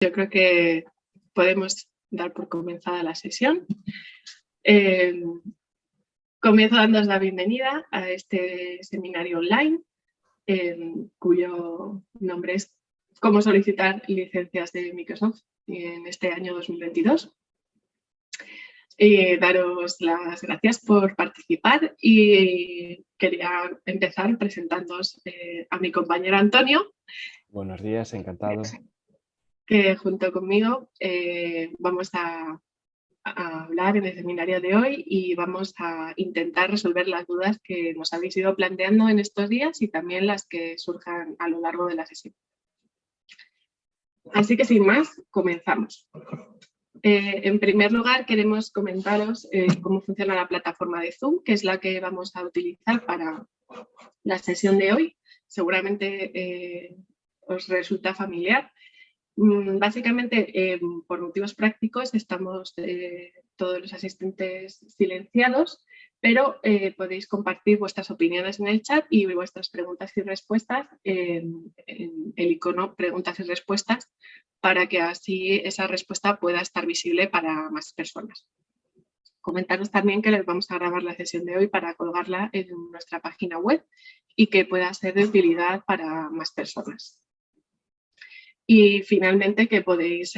Yo creo que podemos dar por comenzada la sesión. Comienzo dándoos la bienvenida a este seminario online, cuyo nombre es Cómo solicitar licencias de Microsoft en este año 2022. Daros las gracias por participar y quería empezar presentándoos a mi compañero Antonio. Buenos días, encantado. Que junto conmigo vamos a hablar en el seminario de hoy y vamos a intentar resolver las dudas que nos habéis ido planteando en estos días y también las que surjan a lo largo de la sesión. Así que sin más, comenzamos. En primer lugar, queremos comentaros cómo funciona la plataforma de Zoom, que es la que vamos a utilizar para la sesión de hoy. Seguramente os resulta familiar. Básicamente, por motivos prácticos, estamos todos los asistentes silenciados, pero podéis compartir vuestras opiniones en el chat y vuestras preguntas y respuestas en el icono preguntas y respuestas para que así esa respuesta pueda estar visible para más personas. Comentaros también que les vamos a grabar la sesión de hoy para colgarla en nuestra página web y que pueda ser de utilidad para más personas. Y finalmente que podéis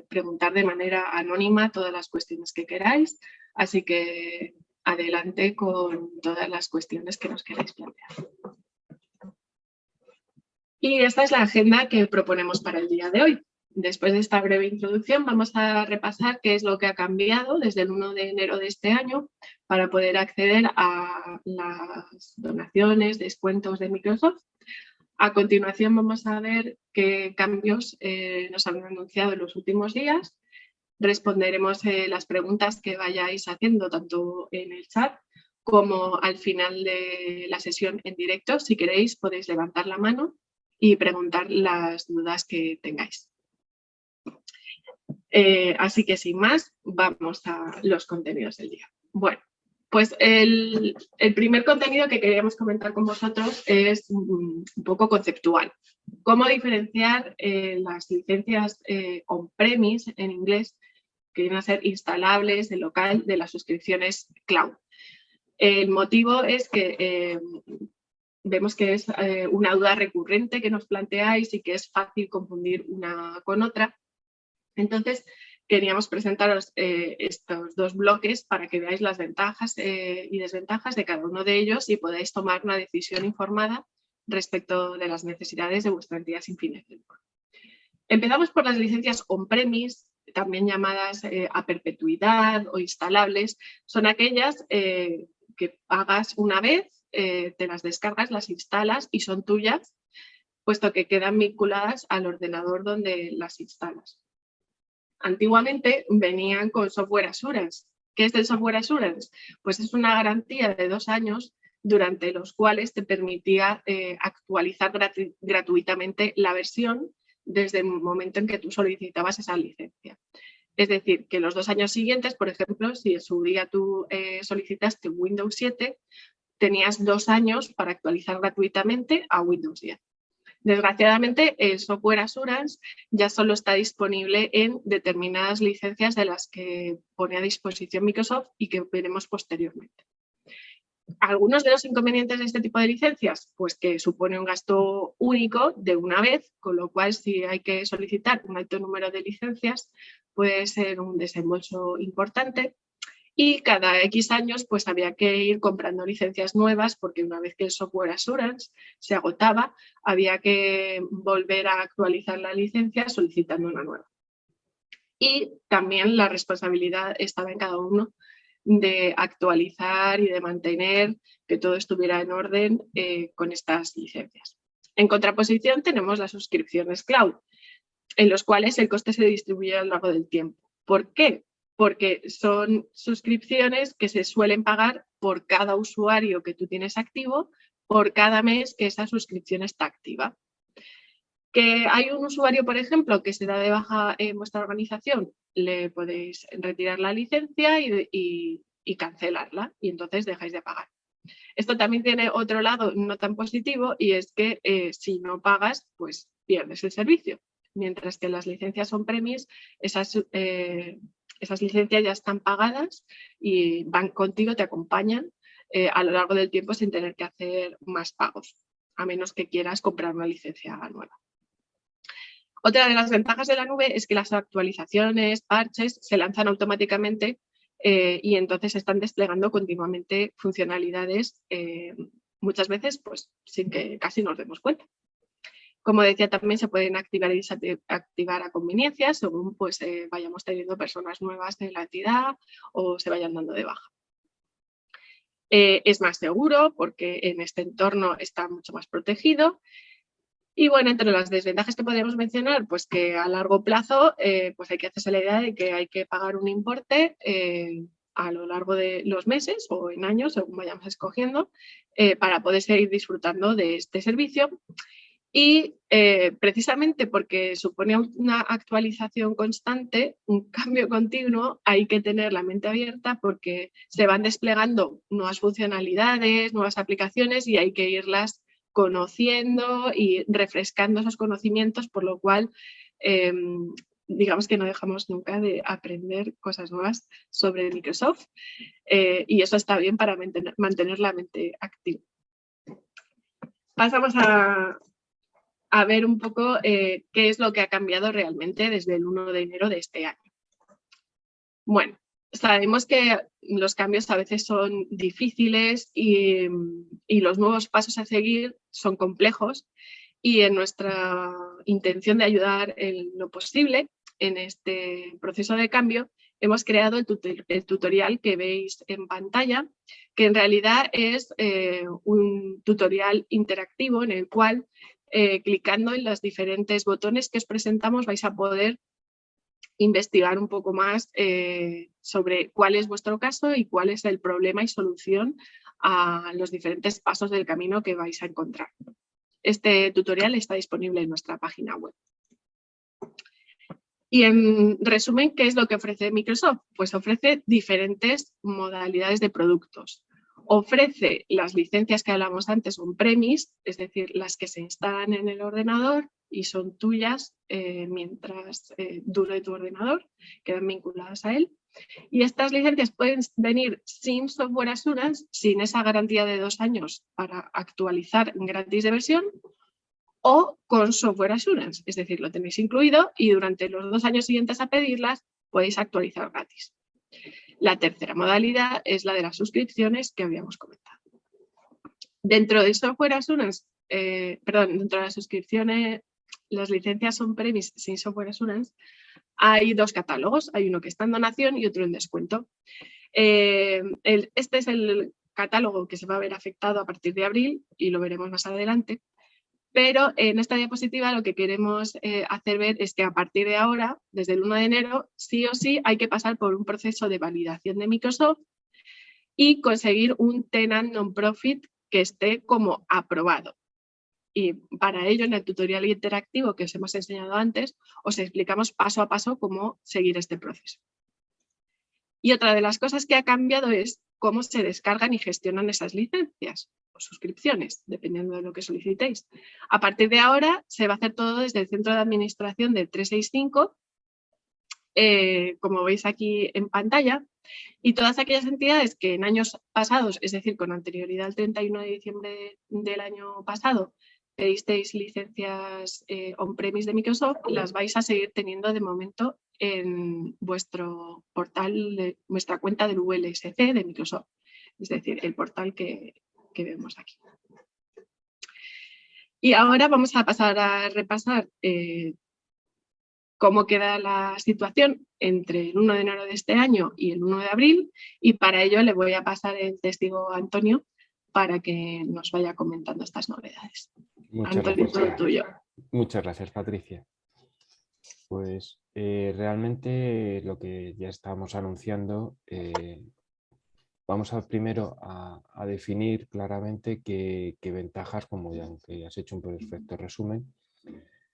preguntar de manera anónima todas las cuestiones que queráis, así que adelante con todas las cuestiones que nos queráis plantear. Y esta es la agenda que proponemos para el día de hoy. Después de esta breve introducción vamos a repasar qué es lo que ha cambiado desde el 1 de enero de este año para poder acceder a las donaciones, descuentos de Microsoft. A continuación vamos a ver qué cambios nos han anunciado en los últimos días. Responderemos las preguntas que vayáis haciendo tanto en el chat como al final de la sesión en directo. Si queréis podéis levantar la mano y preguntar las dudas que tengáis. Así que sin más, vamos a los contenidos del día. Bueno. Pues el primer contenido que queríamos comentar con vosotros es un poco conceptual. Cómo diferenciar las licencias on-premise en inglés, que vienen a ser instalables de local, de las suscripciones cloud. El motivo es que vemos que es una duda recurrente que nos planteáis y que es fácil confundir una con otra. Entonces, queríamos presentaros estos dos bloques para que veáis las ventajas y desventajas de cada uno de ellos y podáis tomar una decisión informada respecto de las necesidades de vuestra entidad sin fines de lucro. Empezamos por las licencias on-premise, también llamadas a perpetuidad o instalables. Son aquellas que pagas una vez, te las descargas, las instalas y son tuyas, puesto que quedan vinculadas al ordenador donde las instalas. Antiguamente venían con software assurance. ¿Qué es el software assurance? Pues es una garantía de 2 años durante los cuales te permitía actualizar gratuitamente la versión desde el momento en que tú solicitabas esa licencia. Es decir, que los 2 años siguientes, por ejemplo, si en su día tú solicitaste Windows 7, tenías 2 años para actualizar gratuitamente a Windows 10. Desgraciadamente, el software assurance ya solo está disponible en determinadas licencias de las que pone a disposición Microsoft y que veremos posteriormente. Algunos de los inconvenientes de este tipo de licencias, pues que supone un gasto único de una vez, con lo cual si hay que solicitar un alto número de licencias puede ser un desembolso importante. Y cada X años pues había que ir comprando licencias nuevas porque una vez que el software assurance se agotaba, había que volver a actualizar la licencia solicitando una nueva. Y también la responsabilidad estaba en cada uno de actualizar y de mantener que todo estuviera en orden con estas licencias. En contraposición tenemos las suscripciones cloud, en los cuales el coste se distribuye a lo largo del tiempo. ¿Por qué? Porque son suscripciones que se suelen pagar por cada usuario que tú tienes activo, por cada mes que esa suscripción está activa. Que hay un usuario, por ejemplo, que se da de baja en vuestra organización, le podéis retirar la licencia y cancelarla y entonces dejáis de pagar. Esto también tiene otro lado no tan positivo y es que si no pagas, pues pierdes el servicio. mientras que las licencias on-premise, esas licencias ya están pagadas y van contigo, te acompañan a lo largo del tiempo sin tener que hacer más pagos, a menos que quieras comprar una licencia nueva. Otra de las ventajas de la nube es que las actualizaciones, parches, se lanzan automáticamente y entonces están desplegando continuamente funcionalidades, muchas veces pues, sin que casi nos demos cuenta. Como decía, también se pueden activar y desactivar a conveniencia según pues, vayamos teniendo personas nuevas de la entidad o se vayan dando de baja. Es más seguro porque en este entorno está mucho más protegido. Y bueno, entre las desventajas que podríamos mencionar, pues que a largo plazo pues hay que hacerse la idea de que hay que pagar un importe a lo largo de los meses o en años, según vayamos escogiendo, para poder seguir disfrutando de este servicio. Y precisamente porque supone una actualización constante, un cambio continuo, hay que tener la mente abierta porque se van desplegando nuevas funcionalidades, nuevas aplicaciones y hay que irlas conociendo y refrescando esos conocimientos, por lo cual digamos que no dejamos nunca de aprender cosas nuevas sobre Microsoft y eso está bien para mantener la mente activa. Pasamos a ver un poco qué es lo que ha cambiado realmente desde el 1 de enero de este año. Bueno, sabemos que los cambios a veces son difíciles y los nuevos pasos a seguir son complejos y en nuestra intención de ayudar en lo posible en este proceso de cambio hemos creado el tutorial que veis en pantalla, que en realidad es un tutorial interactivo en el cual clicando en los diferentes botones que os presentamos vais a poder investigar un poco más sobre cuál es vuestro caso y cuál es el problema y solución a los diferentes pasos del camino que vais a encontrar. Este tutorial está disponible en nuestra página web. Y en resumen, ¿qué es lo que ofrece Microsoft? Pues ofrece diferentes modalidades de productos. Ofrece las licencias que hablamos antes on-premise, es decir, las que se instalan en el ordenador y son tuyas mientras dure tu ordenador, quedan vinculadas a él. Y estas licencias pueden venir sin software assurance, sin esa garantía de 2 años para actualizar gratis de versión, o con software assurance, es decir, lo tenéis incluido y durante los 2 años siguientes a pedirlas podéis actualizar gratis. La tercera modalidad es la de las suscripciones que habíamos comentado. Dentro de software assurance, dentro de las suscripciones, las licencias on-premise sin software assurance, hay 2 catálogos, hay uno que está en donación y otro en descuento. Este es el catálogo que se va a ver afectado a partir de abril y lo veremos más adelante. Pero en esta diapositiva lo que queremos hacer ver es que a partir de ahora, desde el 1 de enero, sí o sí hay que pasar por un proceso de validación de Microsoft y conseguir un tenant non-profit que esté como aprobado. Y para ello, en el tutorial interactivo que os hemos enseñado antes, os explicamos paso a paso cómo seguir este proceso. Y otra de las cosas que ha cambiado es cómo se descargan y gestionan esas licencias o suscripciones, dependiendo de lo que solicitéis. A partir de ahora se va a hacer todo desde el centro de administración del 365, como veis aquí en pantalla, y todas aquellas entidades que en años pasados, es decir, con anterioridad al 31 de diciembre del año pasado, pedisteis licencias on-premise de Microsoft, las vais a seguir teniendo de momento en vuestro portal, de vuestra cuenta del VLSC de Microsoft, es decir, el portal que vemos aquí. Y ahora vamos a pasar a repasar cómo queda la situación entre el 1 de enero de este año y el 1 de abril y para ello le voy a pasar el testigo a Antonio para que nos vaya comentando estas novedades. Antonio, todo tuyo. Muchas gracias, Patricia. Pues realmente lo que ya estábamos anunciando, vamos primero a definir claramente qué ventajas, como ya que has hecho un perfecto resumen.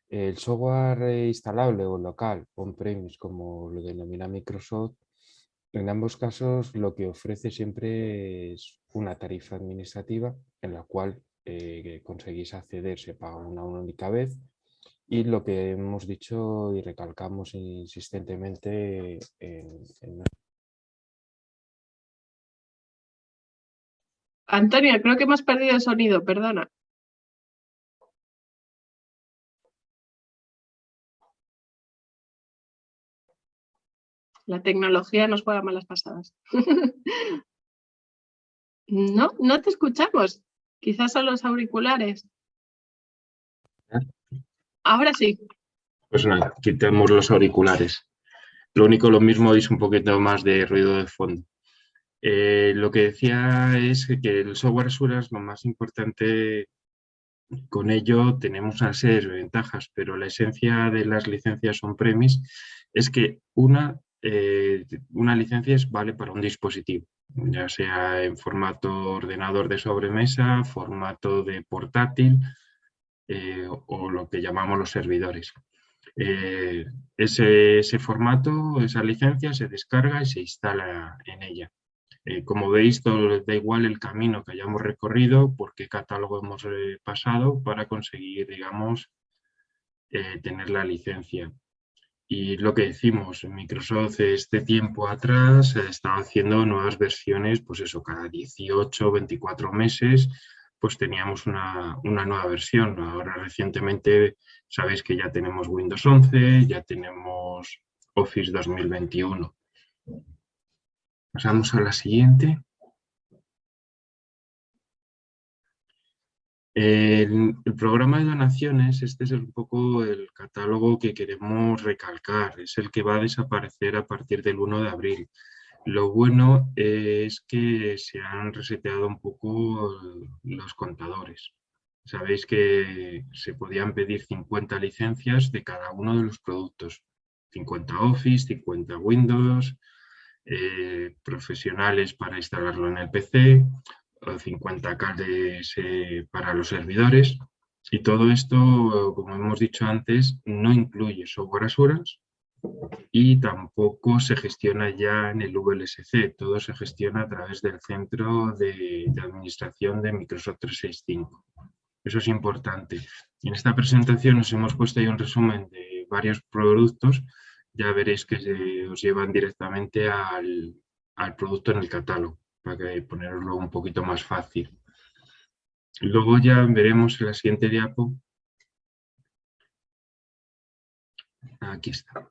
El software instalable o local, on-premise, como lo denomina Microsoft, en ambos casos lo que ofrece siempre es una tarifa administrativa en la cual conseguís acceder, se paga una única vez Y lo que hemos dicho y recalcamos insistentemente en Antonio, creo que hemos perdido el sonido, perdona. La tecnología nos juega malas pasadas. No, no te escuchamos. Quizás son los auriculares. Ahora sí. Pues nada, quitemos los auriculares. Lo mismo es un poquito más de ruido de fondo. Lo que decía es que el software Azure es lo más importante. Con ello tenemos una serie de ventajas, pero la esencia de las licencias on-premise es que una licencia vale para un dispositivo, ya sea en formato ordenador de sobremesa, formato de portátil o lo que llamamos los servidores. Ese formato, esa licencia se descarga y se instala en ella. Como veis, todo da igual el camino que hayamos recorrido, por qué catálogo hemos pasado para conseguir, digamos, tener la licencia. Y lo que decimos, Microsoft este tiempo atrás estaba haciendo nuevas versiones, pues eso, cada 18, 24 meses, pues teníamos una nueva versión. Ahora recientemente sabéis que ya tenemos Windows 11, ya tenemos Office 2021. Pasamos a la siguiente. El programa de donaciones, este es un poco el catálogo que queremos recalcar, es el que va a desaparecer a partir del 1 de abril. Lo bueno es que se han reseteado un poco los contadores. Sabéis que se podían pedir 50 licencias de cada uno de los productos. 50 Office, 50 Windows, profesionales para instalarlo en el PC, 50 KDS para los servidores. Y todo esto, como hemos dicho antes, no incluye software Assurance y tampoco se gestiona ya en el VLSC. Todo se gestiona a través del centro de administración de Microsoft 365. Eso es importante. Y en esta presentación os hemos puesto ahí un resumen de varios productos. Ya veréis que os llevan directamente al producto en el catálogo, para que ponerlo un poquito más fácil. Luego ya veremos en la siguiente diapo. Aquí está.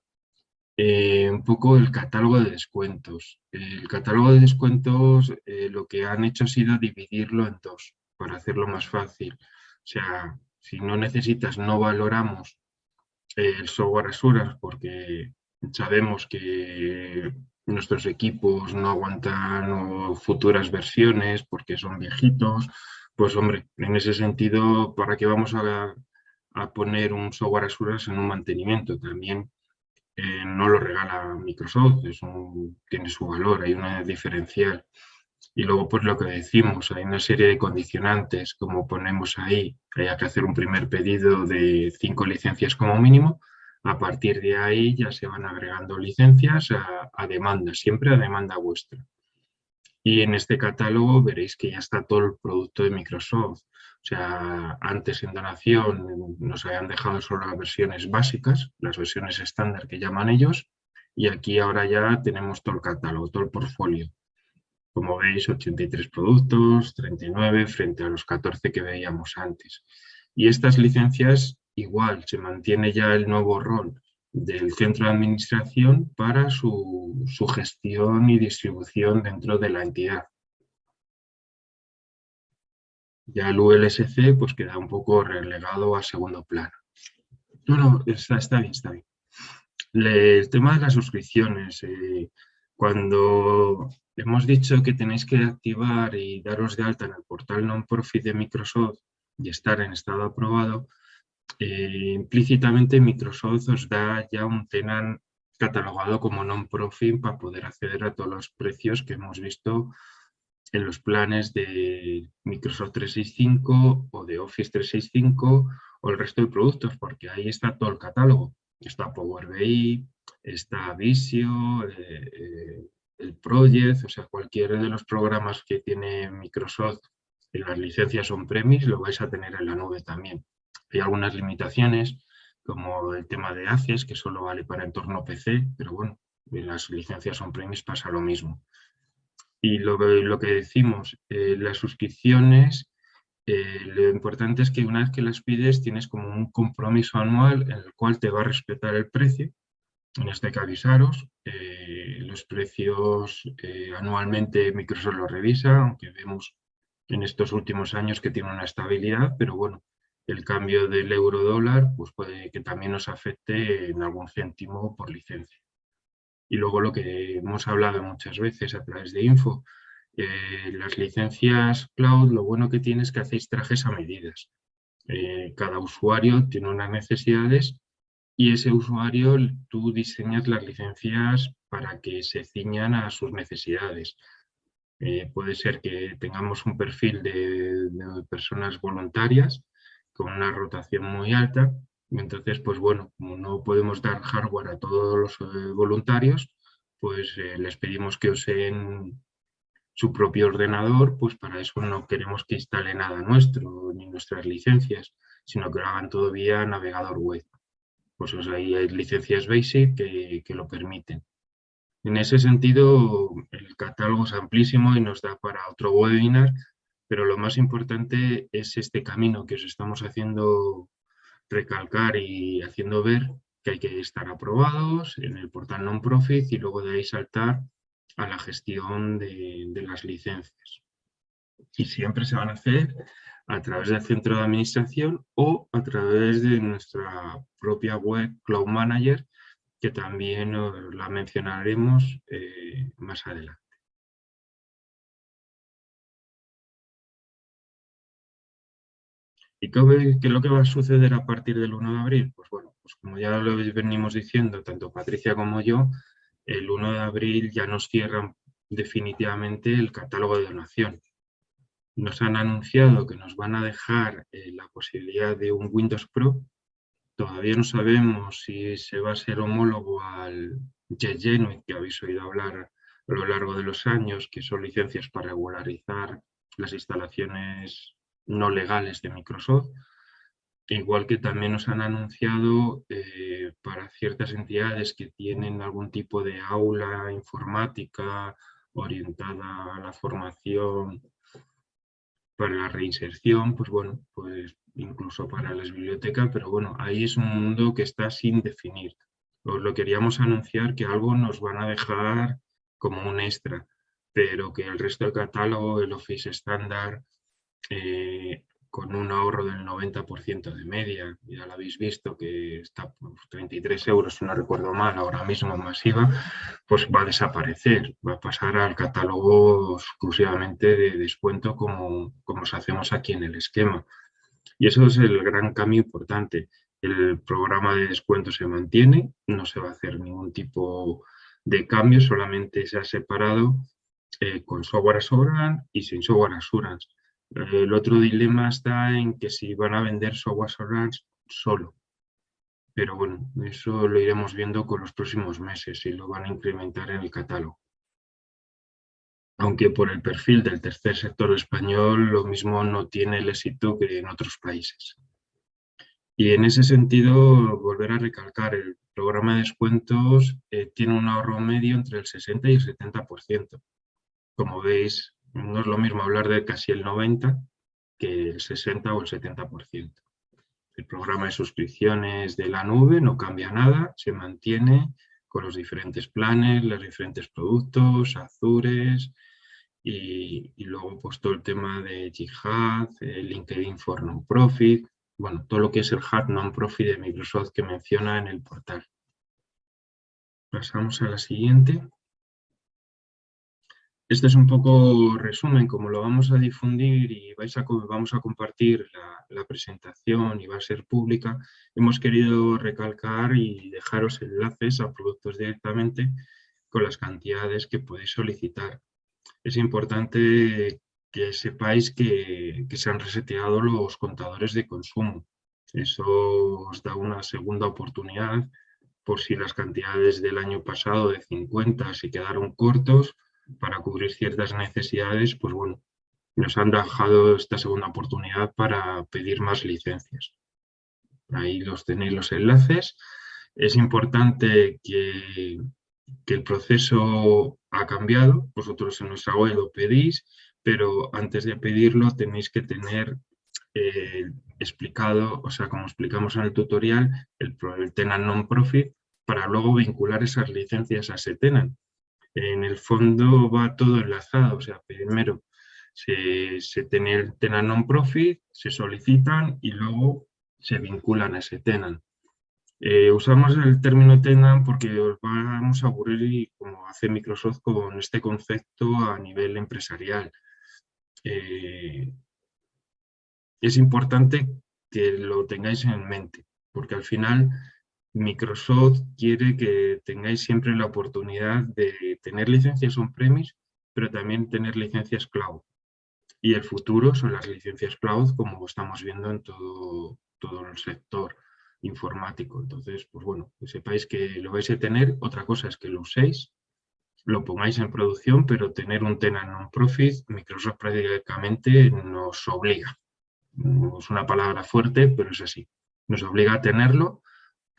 Un poco el catálogo de descuentos. El catálogo de descuentos lo que han hecho ha sido dividirlo en dos, para hacerlo más fácil. O sea, si no necesitas, no valoramos el software Azure porque sabemos que nuestros equipos no aguantan futuras versiones porque son viejitos, pues hombre, en ese sentido, ¿para qué vamos a poner un software Azure en un mantenimiento? También no lo regala Microsoft, tiene su valor, hay una diferencial. Y luego, pues lo que decimos, hay una serie de condicionantes, como ponemos ahí, que haya que hacer un primer pedido de 5 licencias como mínimo. A partir de ahí ya se van agregando licencias a demanda, siempre a demanda vuestra. Y en este catálogo veréis que ya está todo el producto de Microsoft. O sea, antes en donación nos habían dejado solo las versiones básicas, las versiones estándar que llaman ellos, y aquí ahora ya tenemos todo el catálogo, todo el portfolio. Como veis, 83 productos, 39 frente a los 14 que veíamos antes. Y estas licencias, igual, se mantiene ya el nuevo rol del centro de administración para su gestión y distribución dentro de la entidad. Ya el VLSC pues queda un poco relegado a segundo plano. No, está bien, está bien. El tema de las suscripciones, cuando hemos dicho que tenéis que activar y daros de alta en el portal non-profit de Microsoft y estar en estado aprobado, implícitamente Microsoft os da ya un tenant catalogado como non-profit para poder acceder a todos los precios que hemos visto en los planes de Microsoft 365 o de Office 365 o el resto de productos, porque ahí está todo el catálogo. Está Power BI, está Visio, el Project, o sea, cualquiera de los programas que tiene Microsoft en las licencias on-premise lo vais a tener en la nube también. Hay algunas limitaciones, como el tema de ACES, que solo vale para entorno PC, pero bueno, las licencias on-premise pasa lo mismo. Y lo que decimos, las suscripciones, lo importante es que una vez que las pides tienes como un compromiso anual en el cual te va a respetar el precio. En este que avisaros, los precios anualmente Microsoft los revisa, aunque vemos en estos últimos años que tiene una estabilidad, pero bueno, el cambio del euro-dólar pues puede que también nos afecte en algún céntimo por licencia. Y luego lo que hemos hablado muchas veces a través de Info, las licencias cloud, lo bueno que tiene es que hacéis trajes a medidas. Cada usuario tiene unas necesidades y ese usuario, tú diseñas las licencias para que se ciñan a sus necesidades. Puede ser que tengamos un perfil de personas voluntarias con una rotación muy alta, y entonces, pues bueno, como no podemos dar hardware a todos los voluntarios, pues les pedimos que usen su propio ordenador, pues para eso no queremos que instale nada nuestro, ni nuestras licencias, sino que lo hagan todo vía navegador web. Pues ahí hay licencias BASIC que lo permiten. En ese sentido, el catálogo es amplísimo y nos da para otro webinar, pero lo más importante es este camino que os estamos haciendo recalcar y haciendo ver que hay que estar aprobados en el portal non-profit y luego de ahí saltar a la gestión de las licencias. Y siempre se van a hacer a través del centro de administración o a través de nuestra propia web Cloud Manager, que también la mencionaremos más adelante. ¿Y qué es lo que va a suceder a partir del 1 de abril? Pues bueno, pues como ya lo venimos diciendo, tanto Patricia como yo, el 1 de abril ya nos cierran definitivamente el catálogo de donación. Nos han anunciado que nos van a dejar la posibilidad de un Windows Pro. Todavía no sabemos si se va a ser homólogo al Jet Genuine, que habéis oído hablar a lo largo de los años, que son licencias para regularizar las instalaciones no legales de Microsoft. Igual que también nos han anunciado para ciertas entidades que tienen algún tipo de aula informática orientada a la formación para la reinserción, pues bueno, pues incluso para las bibliotecas, pero bueno, ahí es un mundo que está sin definir. Os lo queríamos anunciar que algo nos van a dejar como un extra, pero que el resto del catálogo, el Office estándar, con un ahorro del 90% de media, ya lo habéis visto que está por 33 euros, si no recuerdo mal, ahora mismo masiva, pues va a desaparecer, va a pasar al catálogo exclusivamente de descuento como os hacemos aquí en el esquema. Y eso es el gran cambio importante. El programa de descuento se mantiene, no se va a hacer ningún tipo de cambio, solamente se ha separado con software assurance y sin software assurance. El otro dilema está en que si van a vender software assurance solo. Pero bueno, eso lo iremos viendo con los próximos meses y lo van a incrementar en el catálogo. Aunque por el perfil del tercer sector español lo mismo no tiene el éxito que en otros países. Y en ese sentido, volver a recalcar, el programa de descuentos tiene un ahorro medio entre el 60 y el 70%. Como veis, no es lo mismo hablar de casi el 90% que el 60 o el 70%. El programa de suscripciones de la nube no cambia nada, se mantiene con los diferentes planes, los diferentes productos, Azures y luego pues todo el tema de Jihad, LinkedIn for Non-Profit, bueno, todo lo que es el Hub Non-Profit de Microsoft que menciona en el portal. Pasamos a la siguiente. Este es un poco resumen, como lo vamos a difundir y vamos a compartir la presentación y va a ser pública, hemos querido recalcar y dejaros enlaces a productos directamente con las cantidades que podéis solicitar. Es importante que sepáis que se han reseteado los contadores de consumo. Eso os da una segunda oportunidad por si las cantidades del año pasado de 50 se quedaron cortos, para cubrir ciertas necesidades, pues bueno, nos han dejado esta segunda oportunidad para pedir más licencias. Ahí los tenéis los enlaces. Es importante que el proceso ha cambiado. Vosotros en nuestra web lo pedís, pero antes de pedirlo tenéis que tener explicado, o sea, como explicamos en el tutorial, el tenant non-profit para luego vincular esas licencias a ese tenant. En el fondo va todo enlazado, o sea, primero se tiene el tenant non-profit, se solicitan y luego se vinculan a ese tenant. Usamos el término tenant porque os vamos a aburrir como hace Microsoft con este concepto a nivel empresarial. Es importante que lo tengáis en mente, porque al final Microsoft quiere que tengáis siempre la oportunidad de tener licencias on-premise, pero también tener licencias cloud. Y el futuro son las licencias cloud, como estamos viendo en todo el sector informático. Entonces, pues bueno, que sepáis que lo vais a tener. Otra cosa es que lo uséis, lo pongáis en producción, pero tener un tenant non-profit, Microsoft prácticamente nos obliga. Es una palabra fuerte, pero es así. Nos obliga a tenerlo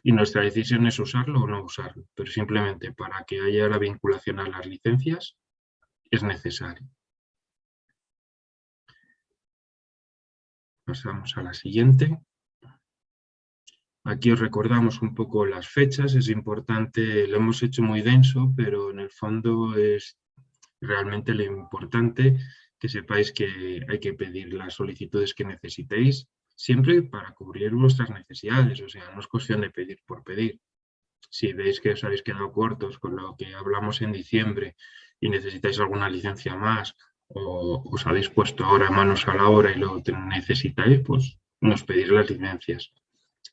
y nuestra decisión es usarlo o no usarlo. Pero simplemente para que haya la vinculación a las licencias es necesario. Pasamos a la siguiente. Aquí os recordamos un poco las fechas. Es importante, lo hemos hecho muy denso, pero en el fondo es realmente lo importante que sepáis que hay que pedir las solicitudes que necesitéis, siempre para cubrir vuestras necesidades, o sea, no es cuestión de pedir por pedir. Si veis que os habéis quedado cortos con lo que hablamos en diciembre y necesitáis alguna licencia más, o os habéis puesto ahora manos a la obra y lo necesitáis, pues nos pedís las licencias.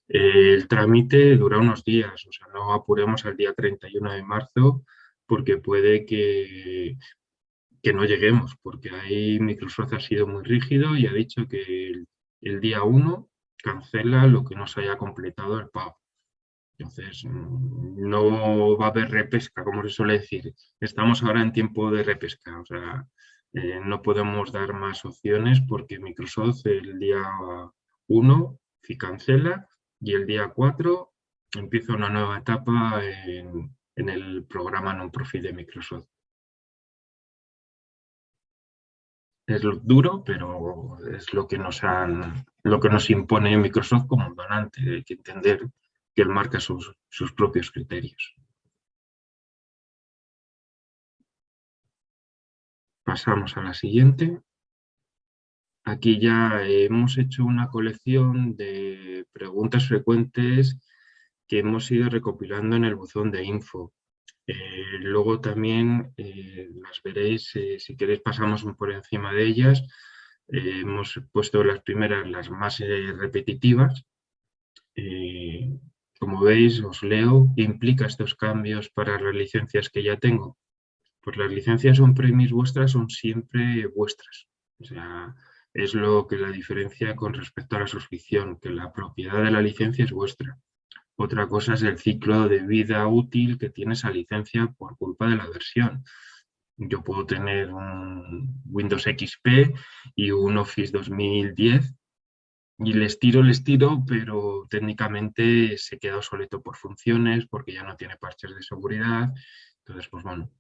El trámite dura unos días, o sea, no apuremos al día 31 de marzo porque puede que no lleguemos, porque ahí Microsoft ha sido muy rígido y ha dicho que el día 1 cancela lo que no se haya completado el pago. Entonces, no va a haber repesca, como se suele decir. Estamos ahora en tiempo de repesca, o sea, no podemos dar más opciones porque Microsoft el día 1 sí cancela y el día 4 empieza una nueva etapa en el programa non-profit de Microsoft. Es duro, pero es lo que nos impone Microsoft como donante. Hay que entender que él marca sus propios criterios. Pasamos a la siguiente. Aquí ya hemos hecho una colección de preguntas frecuentes que hemos ido recopilando en el buzón de info. Luego también las veréis, si queréis pasamos por encima de ellas. Hemos puesto las primeras, las más repetitivas. Como veis, os leo, ¿qué implica estos cambios para las licencias que ya tengo? Pues las licencias on-premise vuestras son siempre vuestras. O sea, es lo que la diferencia con respecto a la suscripción, que la propiedad de la licencia es vuestra. Otra cosa es el ciclo de vida útil que tiene esa licencia por culpa de la versión. Yo puedo tener un Windows XP y un Office 2010 y les tiro, pero técnicamente se queda obsoleto por funciones, porque ya no tiene parches de seguridad. Entonces, pues bueno,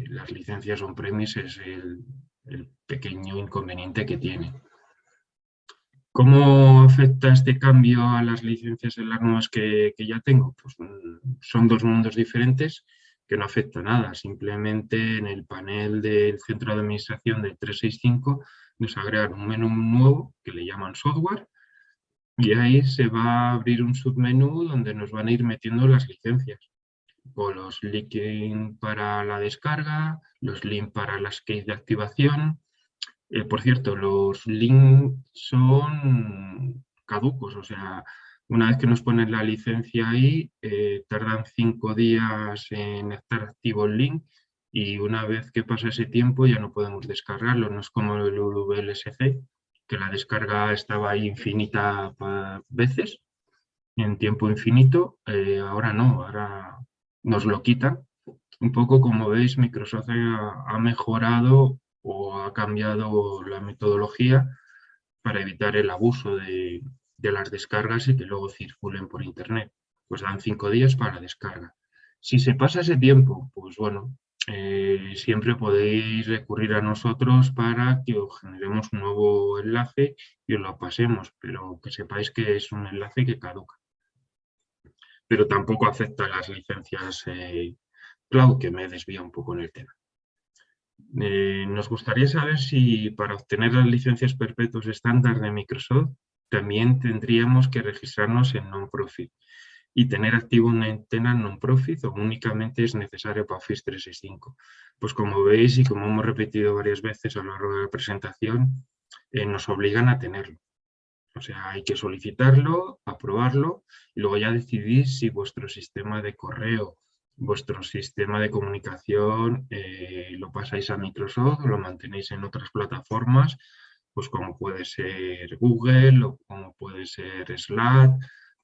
las licencias on-premise es el pequeño inconveniente que tiene. ¿Cómo afecta este cambio a las licencias en las nuevas que ya tengo? Pues son dos mundos diferentes que no afecta nada. Simplemente en el panel del centro de administración del 365 nos agregan un menú nuevo que le llaman software y ahí se va a abrir un submenú donde nos van a ir metiendo las licencias. Con los links para la descarga, los links para las keys de activación. Por cierto, los links son caducos, o sea, una vez que nos ponen la licencia ahí, tardan 5 días en estar activo el link y una vez que pasa ese tiempo ya no podemos descargarlo, no es como el VLSC, que la descarga estaba ahí infinitas veces, en tiempo infinito, ahora no, ahora nos lo quitan. Un poco como veis, Microsoft ha mejorado o ha cambiado la metodología para evitar el abuso de las descargas y que luego circulen por internet. Pues dan 5 días para la descarga. Si se pasa ese tiempo, pues bueno, siempre podéis recurrir a nosotros para que os generemos un nuevo enlace y os lo pasemos, pero que sepáis que es un enlace que caduca. Pero tampoco afecta a las licencias cloud, que me desvía un poco en el tema. Nos gustaría saber si para obtener las licencias perpetuas estándar de Microsoft también tendríamos que registrarnos en non-profit y tener activo una antena non-profit o únicamente es necesario para Office 365. Pues como veis y como hemos repetido varias veces a lo largo de la presentación, nos obligan a tenerlo. O sea, hay que solicitarlo, aprobarlo y luego ya decidir si vuestro sistema de correo, vuestro sistema de comunicación lo pasáis a Microsoft o lo mantenéis en otras plataformas, pues como puede ser Google o como puede ser Slack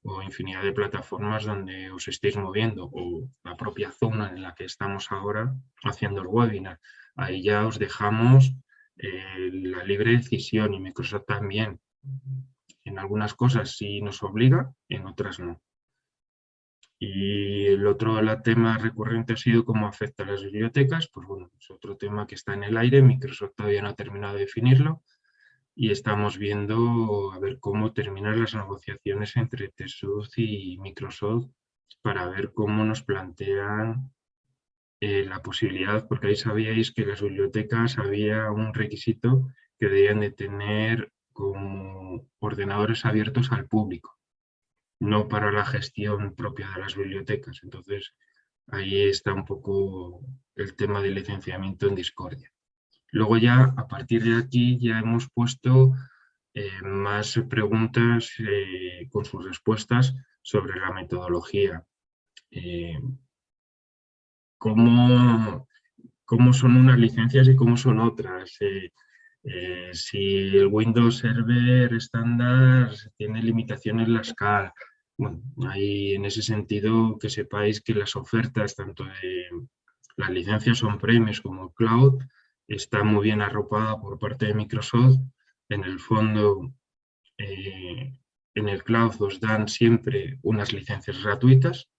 o infinidad de plataformas donde os estéis moviendo o la propia zona en la que estamos ahora haciendo el webinar. Ahí ya os dejamos la libre decisión y Microsoft también. En algunas cosas sí nos obliga, en otras no. Y el otro tema recurrente ha sido cómo afecta a las bibliotecas. Pues bueno, es otro tema que está en el aire. Microsoft todavía no ha terminado de definirlo y estamos viendo a ver cómo terminan las negociaciones entre TSUZ y Microsoft para ver cómo nos plantean la posibilidad, porque ahí sabíais que las bibliotecas había un requisito que debían de tener como ordenadores abiertos al público, no para la gestión propia de las bibliotecas. Entonces, ahí está un poco el tema del licenciamiento en discordia. Luego ya, a partir de aquí, ya hemos puesto más preguntas con sus respuestas sobre la metodología. Cómo son unas licencias y cómo son otras. Si el Windows Server estándar tiene limitaciones en la escala. Bueno, ahí en ese sentido que sepáis que las ofertas, tanto de las licencias on-premise como cloud, está muy bien arropada por parte de Microsoft. En el fondo, en el cloud os dan siempre unas licencias gratuitas.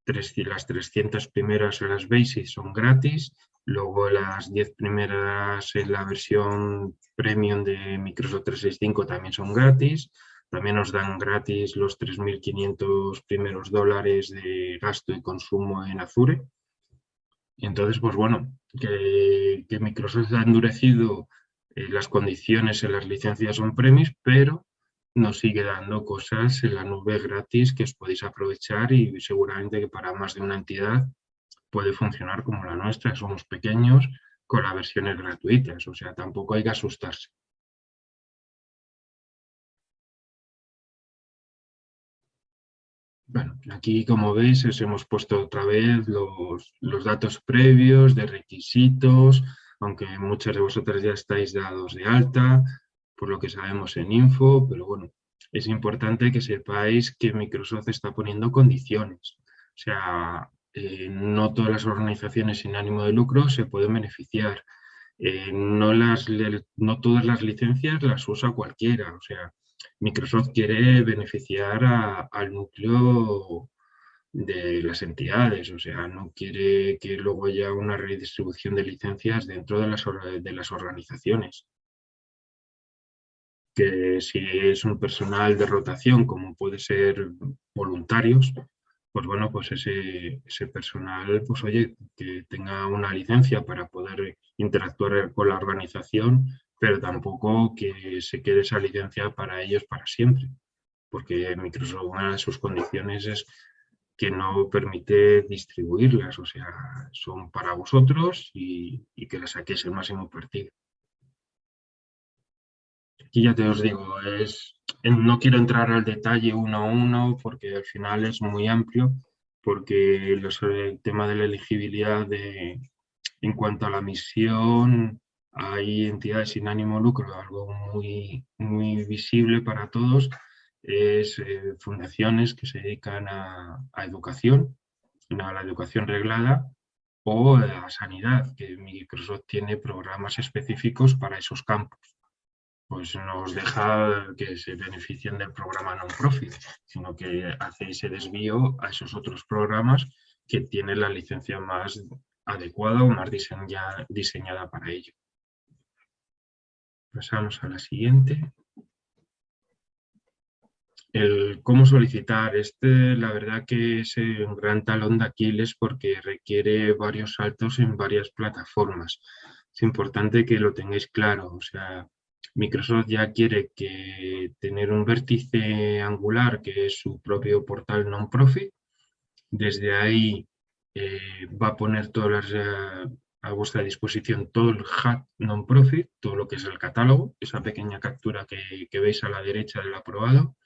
Las 300 primeras en las Basic son gratis, luego las 10 primeras en la versión Premium de Microsoft 365 también son gratis, también nos dan gratis los 3.500 primeros dólares de gasto y consumo en Azure. Y entonces, pues bueno, que Microsoft ha endurecido las condiciones en las licencias on-premise, pero nos sigue dando cosas en la nube gratis que os podéis aprovechar y seguramente que para más de una entidad puede funcionar como la nuestra. Somos pequeños con las versiones gratuitas, o sea, tampoco hay que asustarse. Bueno, aquí como veis os hemos puesto otra vez los datos previos de requisitos, aunque muchas de vosotras ya estáis dados de alta, por lo que sabemos en info, pero bueno, es importante que sepáis que Microsoft está poniendo condiciones. O sea, no todas las organizaciones sin ánimo de lucro se pueden beneficiar. No todas las licencias las usa cualquiera. O sea, Microsoft quiere beneficiar al núcleo de las entidades. O sea, no quiere que luego haya una redistribución de licencias dentro de las organizaciones. Que si es un personal de rotación, como puede ser voluntarios, pues bueno, pues ese personal, pues oye, que tenga una licencia para poder interactuar con la organización, pero tampoco que se quede esa licencia para ellos para siempre, porque Microsoft, una de sus condiciones es que no permite distribuirlas, o sea, son para vosotros y que les saquéis el máximo partido. Aquí ya te os digo, no quiero entrar al detalle uno a uno porque al final es muy amplio, porque el tema de la elegibilidad en cuanto a la misión, hay entidades sin ánimo de lucro, algo muy, muy visible para todos, es fundaciones que se dedican a educación, a la educación reglada, o a sanidad, que Microsoft tiene programas específicos para esos campos. pues no os deja que se beneficien del programa non-profit, sino que hace ese desvío a esos otros programas que tienen la licencia más adecuada o más diseñada para ello. Pasamos a la siguiente. El cómo solicitar. La verdad que es un gran talón de Aquiles porque requiere varios saltos en varias plataformas. Es importante que lo tengáis claro. O sea, Microsoft ya quiere tener un vértice angular que es su propio portal non-profit. Desde ahí va a poner a vuestra disposición todo el HAT non-profit, todo lo que es el catálogo, esa pequeña captura que veis a la derecha del aprobado,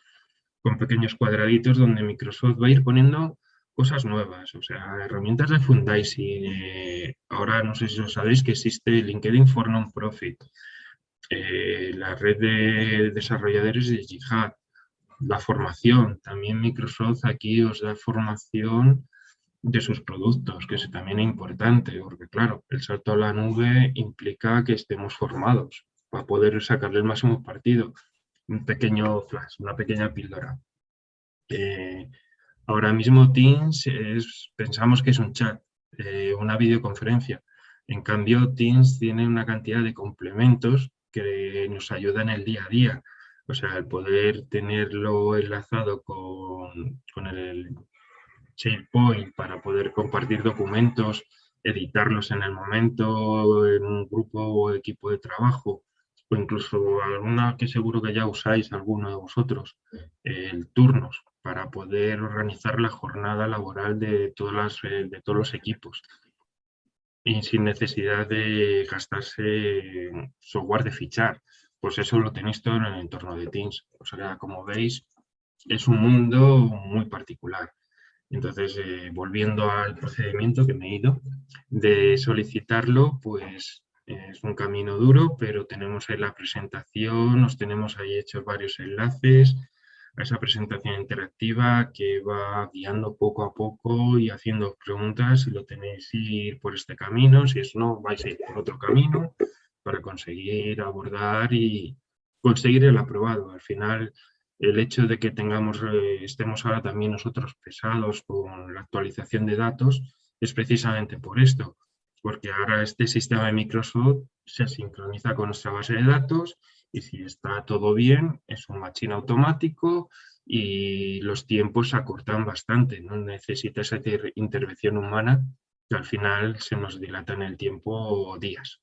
con pequeños cuadraditos donde Microsoft va a ir poniendo cosas nuevas, o sea, herramientas de fundraising. Ahora no sé si os sabéis que existe LinkedIn for Non-Profit, la red de desarrolladores de Jihad, la formación. También Microsoft aquí os da formación de sus productos, que eso también es importante, porque claro, el salto a la nube implica que estemos formados para poder sacarle el máximo partido. Un pequeño flash, una pequeña píldora. Ahora mismo Teams pensamos que es un chat, una videoconferencia. En cambio, Teams tiene una cantidad de complementos que nos ayudan en el día a día. O sea, el poder tenerlo enlazado con el SharePoint para poder compartir documentos, editarlos en el momento, en un grupo o equipo de trabajo, o incluso alguna que seguro que ya usáis, alguno de vosotros, el turnos, para poder organizar la jornada laboral de todos los equipos y sin necesidad de gastarse software de fichar. Pues eso lo tenéis todo en el entorno de Teams. O sea, como veis, es un mundo muy particular. Entonces, volviendo al procedimiento que me he ido, de solicitarlo, pues es un camino duro, pero tenemos ahí la presentación, nos tenemos ahí hechos varios enlaces a esa presentación interactiva que va guiando poco a poco y haciendo preguntas si lo tenéis ir por este camino, si es no, vais a ir por otro camino para conseguir abordar y conseguir el aprobado. Al final, el hecho de que estemos ahora también nosotros pesados con la actualización de datos es precisamente por esto, porque ahora este sistema de Microsoft se sincroniza con nuestra base de datos y si está todo bien es un machine automático y los tiempos se acortan bastante, no necesita esa intervención humana que al final se nos dilata en el tiempo días.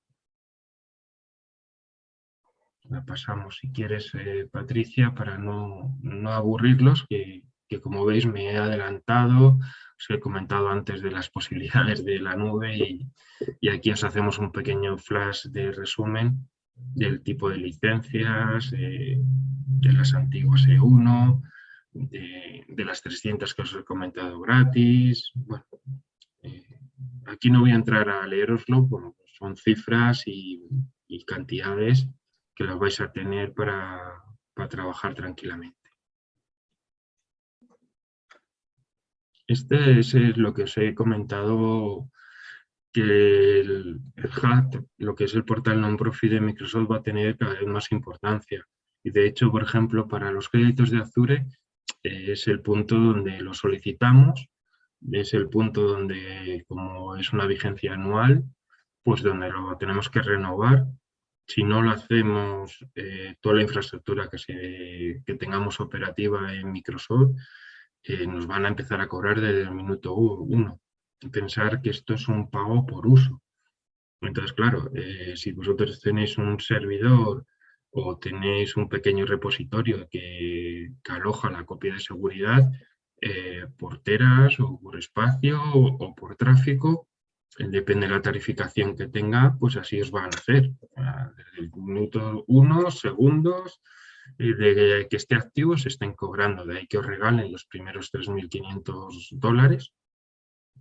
La pasamos, si quieres, Patricia, para no aburrirlos, que como veis me he adelantado, os he comentado antes de las posibilidades de la nube y aquí os hacemos un pequeño flash de resumen del tipo de licencias, de las antiguas E1, de las 300 que os he comentado gratis. Bueno, aquí no voy a entrar a leeroslo, bueno, son cifras y cantidades que las vais a tener para trabajar tranquilamente. Este es lo que os he comentado, que el HAT, lo que es el portal non-profit de Microsoft, va a tener cada vez más importancia. Y de hecho, por ejemplo, para los créditos de Azure es el punto donde lo solicitamos, es el punto donde, como es una vigencia anual, pues donde lo tenemos que renovar. Si no lo hacemos, toda la infraestructura que tengamos operativa en Microsoft, nos van a empezar a cobrar desde el minuto 1. Pensar que esto es un pago por uso. Entonces, claro, si vosotros tenéis un servidor o tenéis un pequeño repositorio que aloja la copia de seguridad, por teras o por espacio o por tráfico, depende de la tarificación que tenga, pues así os van a hacer. Desde el minuto 1, segundos, de que esté activo se estén cobrando. De ahí que os regalen los primeros $3.500.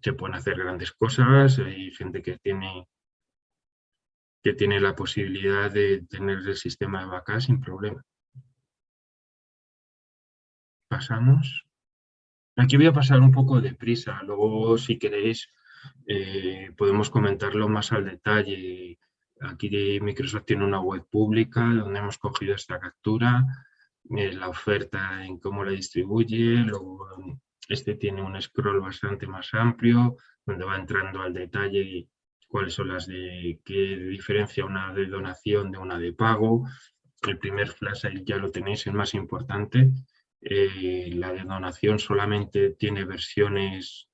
Se pueden hacer grandes cosas. Hay gente que tiene la posibilidad de tener el sistema de backup sin problema. Pasamos. Aquí voy a pasar un poco de prisa. Luego, si queréis, podemos comentarlo más al detalle. Aquí Microsoft tiene una web pública donde hemos cogido esta captura, la oferta en cómo la distribuye, luego este tiene un scroll bastante más amplio donde va entrando al detalle y cuáles son las de qué diferencia una de donación de una de pago. El primer flash ahí ya lo tenéis, el más importante. La de donación solamente tiene versiones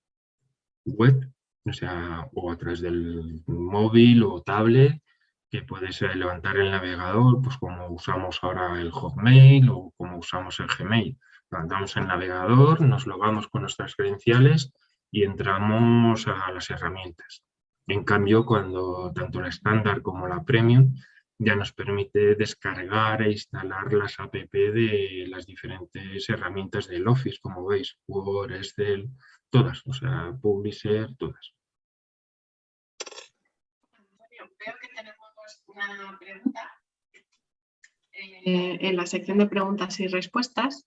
web, o sea, o a través del móvil o tablet, que puedes levantar el navegador, pues como usamos ahora el Hotmail o como usamos el Gmail. Levantamos el navegador, nos logamos con nuestras credenciales y entramos a las herramientas. En cambio, cuando tanto la estándar como la premium ya nos permite descargar e instalar las app de las diferentes herramientas del Office, como veis, Word, Excel, todas, o sea, Publisher, todas. Veo que tenemos una pregunta en la sección de preguntas y respuestas.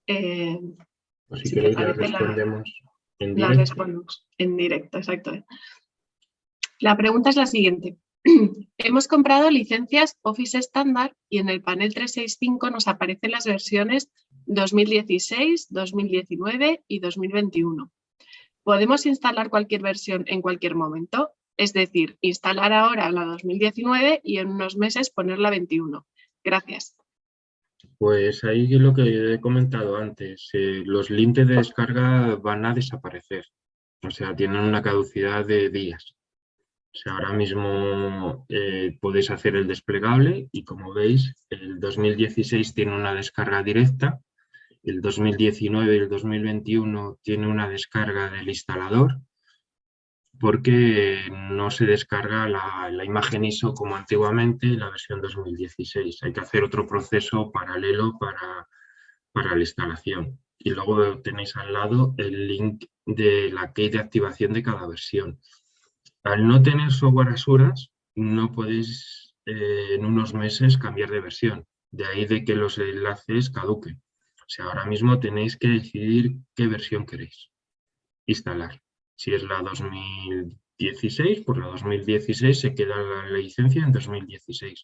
Pues si Si queréis, te la parece, respondemos en la directo. respondemos en directo, exacto. La pregunta es la siguiente. Hemos comprado licencias Office estándar y en el panel 365 nos aparecen las versiones 2016, 2019 y 2021. ¿Podemos instalar cualquier versión en cualquier momento? Es decir, instalar ahora la 2019 y en unos meses poner la 21. Gracias. Pues ahí es lo que he comentado antes. Los links de descarga van a desaparecer. O sea, tienen una caducidad de días. O sea, ahora mismo podéis hacer el desplegable y como veis, el 2016 tiene una descarga directa, el 2019 y el 2021 tiene una descarga del instalador, porque no se descarga la imagen ISO como antiguamente en la versión 2016. Hay que hacer otro proceso paralelo para la instalación. Y luego tenéis al lado el link de la key de activación de cada versión. Al no tener software Asuras, no podéis en unos meses cambiar de versión. De ahí de que los enlaces caduquen. O sea, ahora mismo tenéis que decidir qué versión queréis instalar. Si es la 2016, pues la 2016 se queda la licencia en 2016.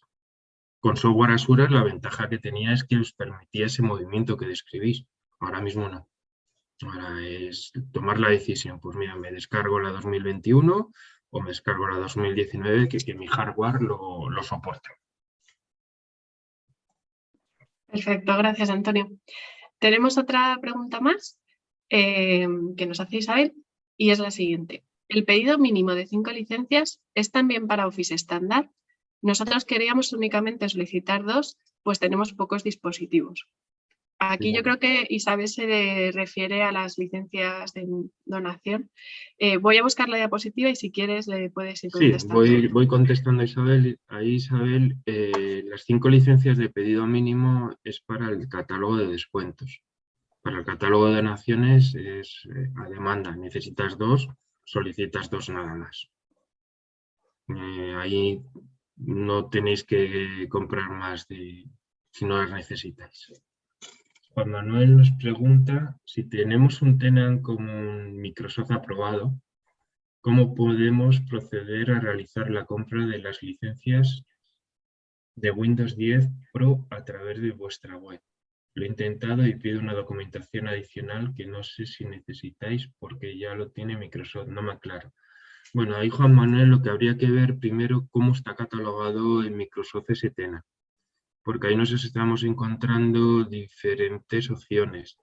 Con software Azure la ventaja que tenía es que os permitía ese movimiento que describís. Ahora mismo no. Ahora es tomar la decisión. Pues mira, me descargo la 2021 o me descargo la 2019 que mi hardware lo soporte. Perfecto, gracias Antonio. Tenemos otra pregunta más que nos hace Isabel y es la siguiente. ¿El pedido mínimo de 5 licencias es también para Office estándar? Nosotros queríamos únicamente solicitar 2, pues tenemos pocos dispositivos. Aquí yo creo que Isabel se refiere a las licencias de donación. Voy a buscar la diapositiva y si quieres le puedes ir contestando. Sí, voy contestando a Isabel. Ahí Isabel, las 5 licencias de pedido mínimo es para el catálogo de descuentos. Para el catálogo de donaciones es a demanda. Necesitas 2, solicitas 2 nada más. Ahí no tenéis que comprar más si no las necesitáis. Juan Manuel nos pregunta si tenemos un tenant como un Microsoft aprobado, ¿cómo podemos proceder a realizar la compra de las licencias de Windows 10 Pro a través de vuestra web? Lo he intentado y pido una documentación adicional que no sé si necesitáis porque ya lo tiene Microsoft, no me aclaro. Bueno, ahí Juan Manuel lo que habría que ver primero cómo está catalogado en Microsoft ese tenant, porque ahí nos estamos encontrando diferentes opciones.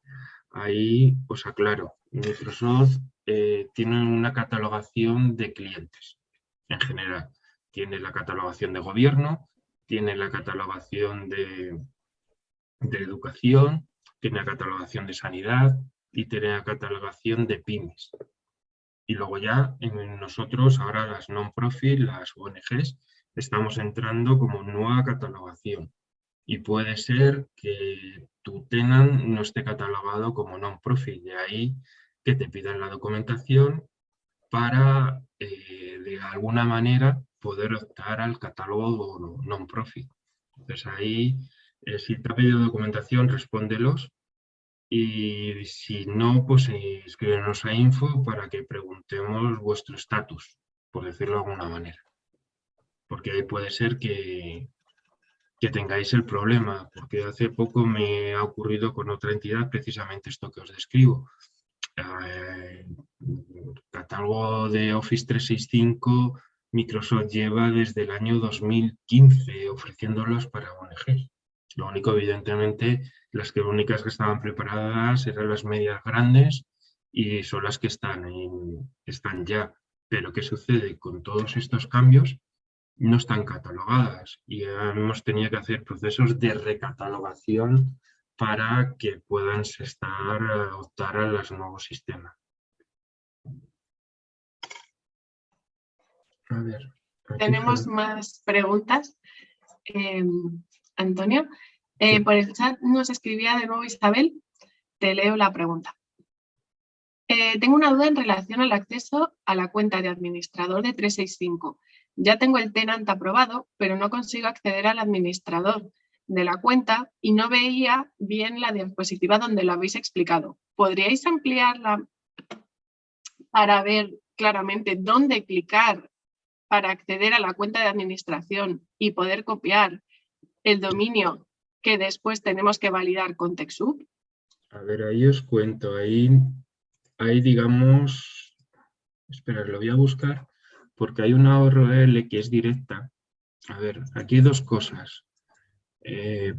Ahí os aclaro, Microsoft tiene una catalogación de clientes en general. Tiene la catalogación de gobierno, tiene la catalogación de educación, tiene la catalogación de sanidad y tiene la catalogación de pymes. Y luego ya nosotros, ahora las non-profit, las ONGs, estamos entrando como nueva catalogación. Y puede ser que tu tenant no esté catalogado como non-profit, de ahí que te pidan la documentación para, de alguna manera, poder optar al catálogo non-profit. Entonces ahí, si te ha pedido documentación, respóndelos. Y si no, pues escríbenos a info para que preguntemos vuestro estatus, por decirlo de alguna manera. porque ahí puede ser que tengáis el problema, porque hace poco me ha ocurrido con otra entidad precisamente esto que os describo. Catálogo de Office 365 Microsoft lleva desde el año 2015 ofreciéndolos para ONG. Lo único, evidentemente, las únicas que estaban preparadas eran las medias grandes y son las que están ya. Pero ¿qué sucede? Con todos estos cambios no están catalogadas y hemos tenido que hacer procesos de recatalogación para que puedan optar a los nuevos sistemas. A ver, tenemos más preguntas. Antonio, Sí. por el chat nos escribía de nuevo Isabel. Te leo la pregunta. Tengo una duda en relación al acceso a la cuenta de administrador de 365. Ya tengo el tenant aprobado, pero no consigo acceder al administrador de la cuenta y no veía bien la diapositiva donde lo habéis explicado. ¿Podríais ampliarla para ver claramente dónde clicar para acceder a la cuenta de administración y poder copiar el dominio que después tenemos que validar con TechSoup? A ver, ahí os cuento, ahí digamos, espera, lo voy a buscar porque hay una URL que es directa. A ver, aquí hay dos cosas.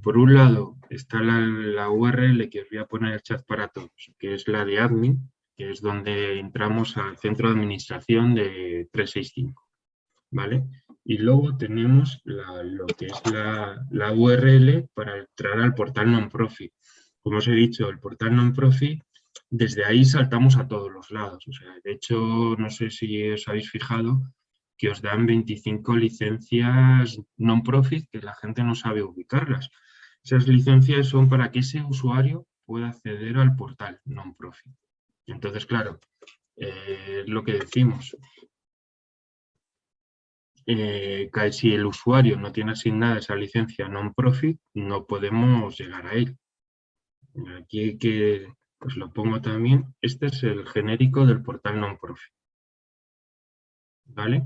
Por un lado está la URL que os voy a poner en el chat para todos, que es la de admin, que es donde entramos al centro de administración de 365, ¿vale? Y luego tenemos lo que es la URL para entrar al portal non-profit. Como os he dicho, el portal non-profit, desde ahí saltamos a todos los lados. O sea, de hecho, no sé si os habéis fijado que os dan 25 licencias non-profit que la gente no sabe ubicarlas. Esas licencias son para que ese usuario pueda acceder al portal non-profit. Entonces, claro, lo que decimos, si el usuario no tiene asignada esa licencia non-profit, no podemos llegar a él. Aquí os lo pongo también. Este es el genérico del portal non-profit. ¿Vale?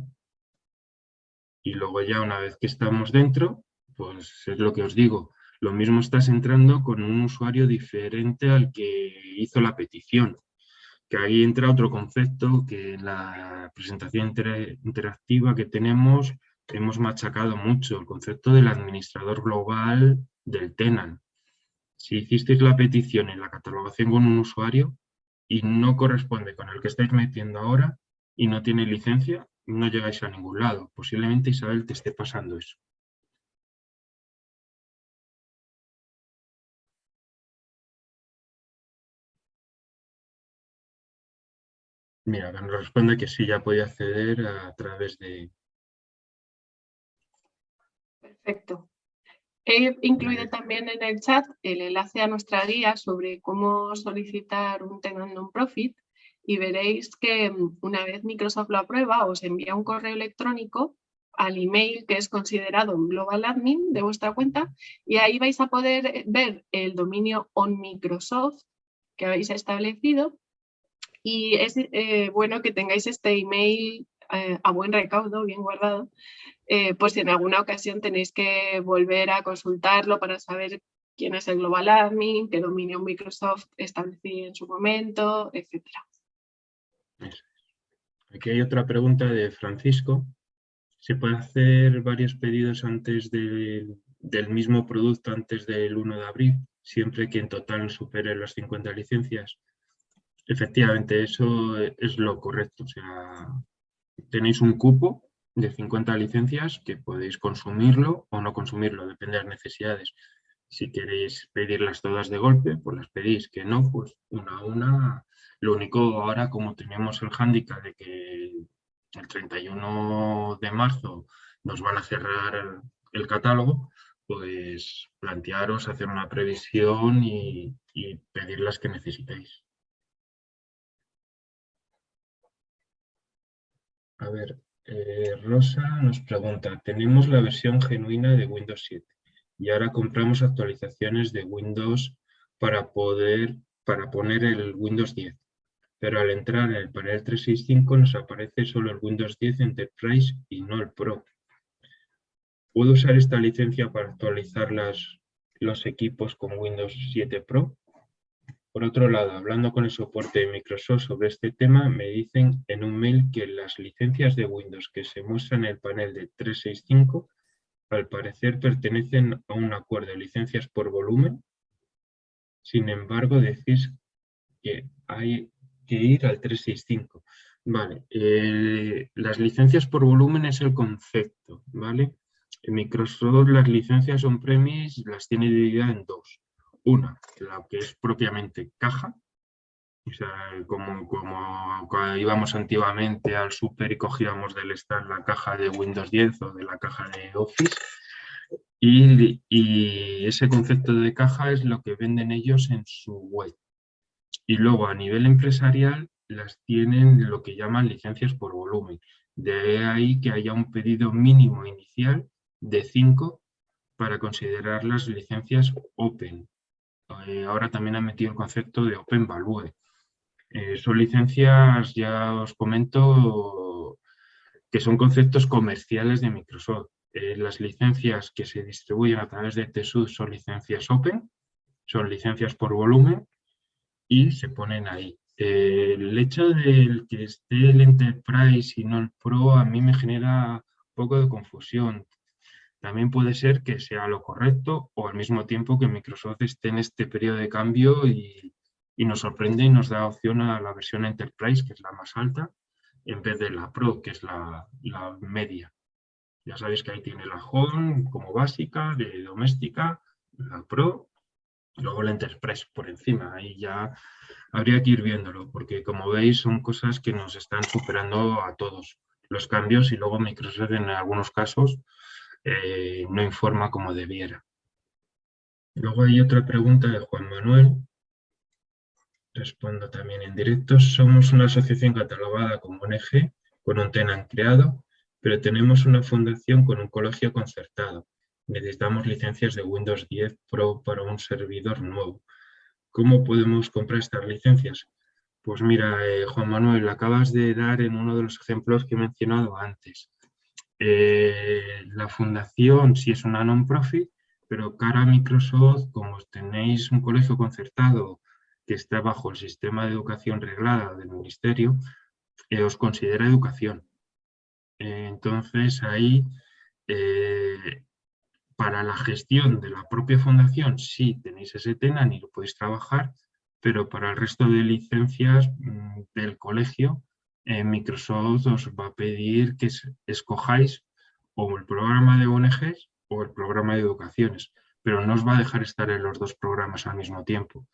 Y luego ya una vez que estamos dentro, pues es lo que os digo. Lo mismo estás entrando con un usuario diferente al que hizo la petición. Que ahí entra otro concepto que en la presentación interactiva que tenemos hemos machacado mucho, el concepto del administrador global del tenant. Si hicisteis la petición en la catalogación con un usuario y no corresponde con el que estáis metiendo ahora y no tiene licencia, no llegáis a ningún lado. Posiblemente, Isabel, te esté pasando eso. Mira, nos responde que sí, ya podía acceder a través de... Perfecto. He incluido también en el chat el enlace a nuestra guía sobre cómo solicitar un tenant non-profit y veréis que una vez Microsoft lo aprueba os envía un correo electrónico al email que es considerado un global admin de vuestra cuenta y ahí vais a poder ver el dominio on Microsoft que habéis establecido y es bueno que tengáis este email a buen recaudo, bien guardado, pues si en alguna ocasión tenéis que volver a consultarlo para saber quién es el Global Admin, qué dominio Microsoft establecí en su momento, etc. Aquí hay otra pregunta de Francisco. ¿Se puede hacer varios pedidos antes del mismo producto antes del 1 de abril, siempre que en total supere las 50 licencias? Efectivamente, eso es lo correcto. O sea, tenéis un cupo de 50 licencias que podéis consumirlo o no consumirlo, depende de las necesidades. Si queréis pedirlas todas de golpe, pues las pedís. Que no, pues una a una. Lo único ahora, como tenemos el hándicap de que el 31 de marzo nos van a cerrar el catálogo, pues plantearos hacer una previsión y pedir las que necesitéis. A ver, Rosa nos pregunta, tenemos la versión genuina de Windows 7 y ahora compramos actualizaciones de Windows para poner el Windows 10, pero al entrar en el panel 365 nos aparece solo el Windows 10 Enterprise y no el Pro. ¿Puedo usar esta licencia para actualizar los equipos con Windows 7 Pro? Por otro lado, hablando con el soporte de Microsoft sobre este tema, me dicen en un mail que las licencias de Windows que se muestran en el panel de 365 al parecer pertenecen a un acuerdo de licencias por volumen. Sin embargo, decís que hay que ir al 365. Vale, las licencias por volumen es el concepto, ¿vale? En Microsoft las licencias on-premise las tiene divididas en dos. Una, la que es propiamente caja, o sea, como cuando íbamos antiguamente al súper y cogíamos del stand la caja de Windows 10 o de la caja de Office. Y ese concepto de caja es lo que venden ellos en su web. Y luego a nivel empresarial las tienen lo que llaman licencias por volumen. De ahí que haya un pedido mínimo inicial de 5 para considerar las licencias Open. Ahora también han metido el concepto de Open Value. Son licencias, ya os comento, que son conceptos comerciales de Microsoft. Las licencias que se distribuyen a través de TSUD son licencias Open, son licencias por volumen y se ponen ahí. El hecho de que esté el Enterprise y no el Pro a mí me genera un poco de confusión. También puede ser que sea lo correcto o al mismo tiempo que Microsoft esté en este periodo de cambio y nos sorprende y nos da opción a la versión Enterprise, que es la más alta, en vez de la Pro, que es la media. Ya sabéis que ahí tiene la Home como básica, de doméstica, la Pro, y luego la Enterprise por encima. Ahí ya habría que ir viéndolo, porque como veis son cosas que nos están superando a todos los cambios y luego Microsoft en algunos casos no informa como debiera. Luego hay otra pregunta de Juan Manuel. Respondo también en directo. Somos una asociación catalogada como ONG, con un TENAN creado, pero tenemos una fundación con un colegio concertado. Necesitamos licencias de Windows 10 Pro para un servidor nuevo. ¿Cómo podemos comprar estas licencias? Pues mira, Juan Manuel, acabas de dar en uno de los ejemplos que he mencionado antes. La fundación sí es una non-profit, pero cara a Microsoft, como tenéis un colegio concertado que está bajo el sistema de educación reglada del ministerio, os considera educación. Entonces ahí, para la gestión de la propia fundación, sí tenéis ese TENAN y lo podéis trabajar, pero para el resto de licencias del colegio, Microsoft os va a pedir que escojáis o el programa de ONGs o el programa de educaciones, pero no os va a dejar estar en los dos programas al mismo tiempo.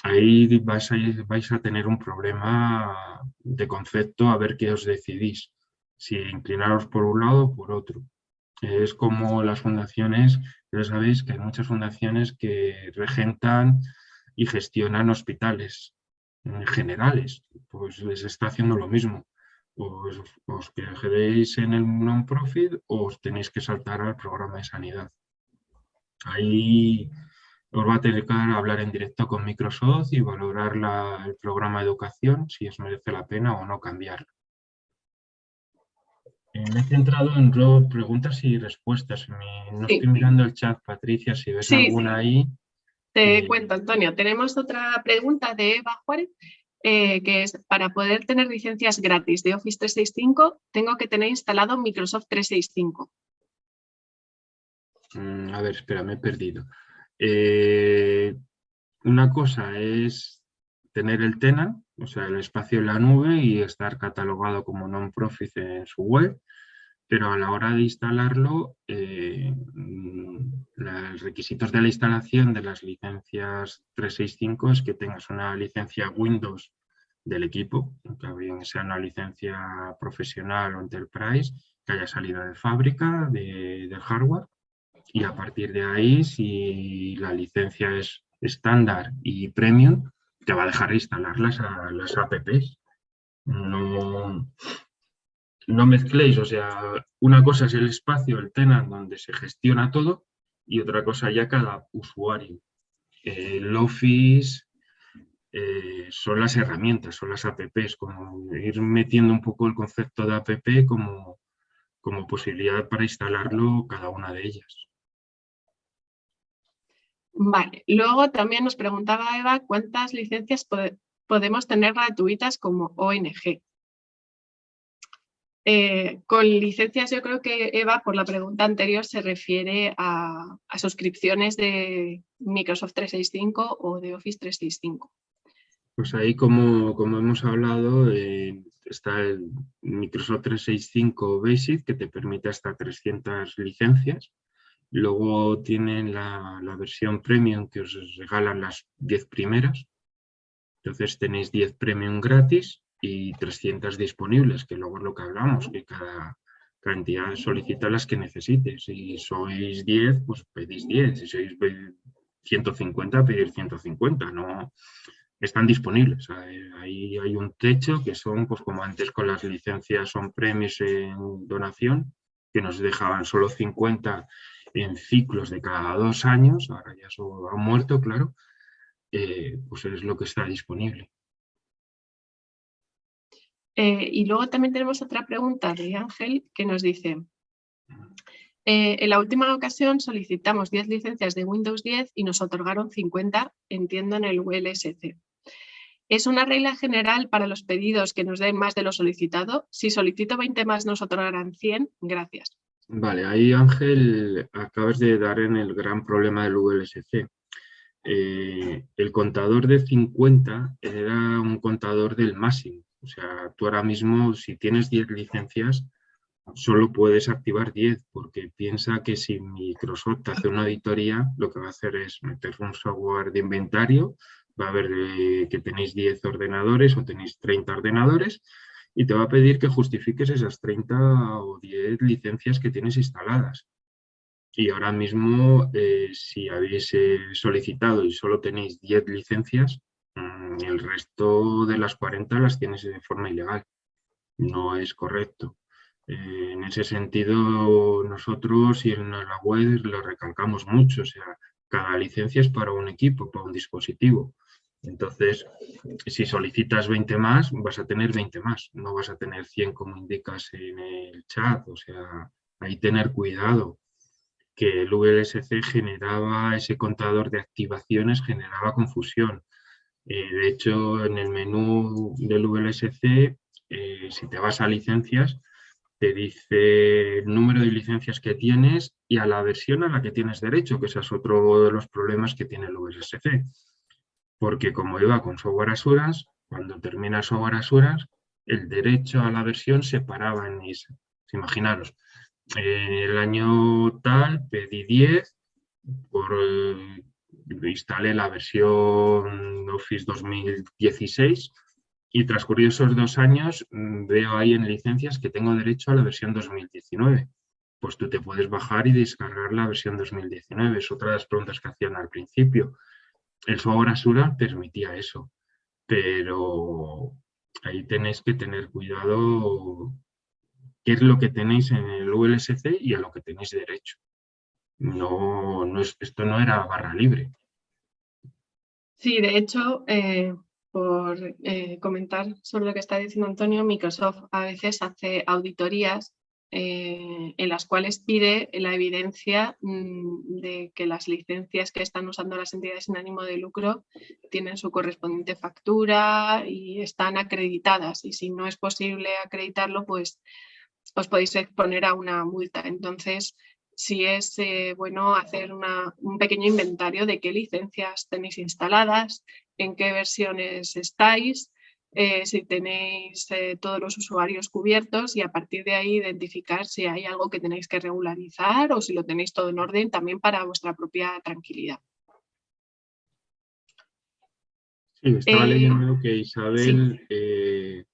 Ahí vais a tener un problema de concepto a ver qué os decidís, si inclinaros por un lado o por otro. Es como las fundaciones, ya sabéis que hay muchas fundaciones que regentan y gestionan hospitales generales, pues les está haciendo lo mismo. Os quedaréis en el non-profit o os tenéis que saltar al programa de sanidad. Ahí os va a tener que hablar en directo con Microsoft y valorar el programa de educación, si os merece la pena o no cambiarlo. Me he centrado en preguntas y respuestas. No estoy mirando el chat, Patricia, si ves alguna ahí. Te cuento, Antonio. Tenemos otra pregunta de Eva Juárez, que es, para poder tener licencias gratis de Office 365, tengo que tener instalado Microsoft 365. A ver, espera, me he perdido. Una cosa es tener el TENAN, o sea, el espacio en la nube y estar catalogado como non-profit en su web, pero a la hora de instalarlo, los requisitos de la instalación de las licencias 365 es que tengas una licencia Windows del equipo, que bien sea una licencia profesional o Enterprise, que haya salido de fábrica del hardware, y a partir de ahí, si la licencia es estándar y premium, te va a dejar instalar las apps. No mezcléis, o sea, una cosa es el espacio, el tenant, donde se gestiona todo, y otra cosa ya cada usuario. El Office son las herramientas, son las apps, como ir metiendo un poco el concepto de app como como posibilidad para instalarlo cada una de ellas. Vale, luego también nos preguntaba Eva cuántas licencias podemos tener gratuitas como ONG. Con licencias yo creo que Eva, por la pregunta anterior, se refiere a suscripciones de Microsoft 365 o de Office 365. Pues ahí, como hemos hablado, está el Microsoft 365 Basic, que te permite hasta 300 licencias. Luego tienen la versión Premium, que os regalan las 10 primeras. Entonces tenéis 10 Premium gratis y 300 disponibles, que luego es lo que hablamos, que cada entidad solicita las que necesite. Si sois 10, pues pedís 10. Si sois 150, pedís 150. No están disponibles. Ahí hay un techo que son, pues como antes con las licencias on-premise en donación, que nos dejaban solo 50 en ciclos de cada 2 años, ahora ya eso ha muerto, claro, pues es lo que está disponible. Y luego también tenemos otra pregunta de Ángel que nos dice: en la última ocasión solicitamos 10 licencias de Windows 10 y nos otorgaron 50, entiendo, en el VLSC. ¿Es una regla general para los pedidos que nos den más de lo solicitado? Si solicito 20 más, ¿nos otorgarán 100? Gracias. Vale, ahí Ángel acabas de dar en el gran problema del VLSC. El contador de 50 era un contador del máximo. O sea, tú ahora mismo, si tienes 10 licencias, solo puedes activar 10, porque piensa que si Microsoft hace una auditoría, lo que va a hacer es meter un software de inventario, va a ver que tenéis 10 ordenadores o tenéis 30 ordenadores, y te va a pedir que justifiques esas 30 o 10 licencias que tienes instaladas. Y ahora mismo, si habéis solicitado y solo tenéis 10 licencias, el resto de las 40 las tienes de forma ilegal. No es correcto. En ese sentido, nosotros y en la web lo recalcamos mucho. O sea, cada licencia es para un equipo, para un dispositivo. Entonces, si solicitas 20 más, vas a tener 20 más. No vas a tener 100 como indicas en el chat. O sea, hay que tener cuidado, que el VLSC generaba, ese contador de activaciones generaba confusión. De hecho, en el menú del VLSC, si te vas a licencias, te dice el número de licencias que tienes y a la versión a la que tienes derecho, que ese es otro de los problemas que tiene el VLSC. Porque como iba con Software Assurance, cuando termina Software Assurance, el derecho a la versión se paraba en esa. Imaginaros, el año tal pedí 10, instalé la versión Office 2016 y transcurridos esos 2 años veo ahí en licencias que tengo derecho a la versión 2019. Pues tú te puedes bajar y descargar la versión 2019. Es otra de las preguntas que hacían al principio. El software Asura permitía eso, pero ahí tenéis que tener cuidado qué es lo que tenéis en el VLSC y a lo que tenéis derecho. Esto no era barra libre. Sí, de hecho, por comentar sobre lo que está diciendo Antonio, Microsoft a veces hace auditorías en las cuales pide la evidencia de que las licencias que están usando las entidades sin ánimo de lucro tienen su correspondiente factura y están acreditadas. Y si no es posible acreditarlo, pues os podéis exponer a una multa. Entonces, sí es bueno hacer un pequeño inventario de qué licencias tenéis instaladas, en qué versiones estáis, si tenéis todos los usuarios cubiertos, y a partir de ahí identificar si hay algo que tenéis que regularizar o si lo tenéis todo en orden, también para vuestra propia tranquilidad. Sí, estaba leyendo que Isabel, sí.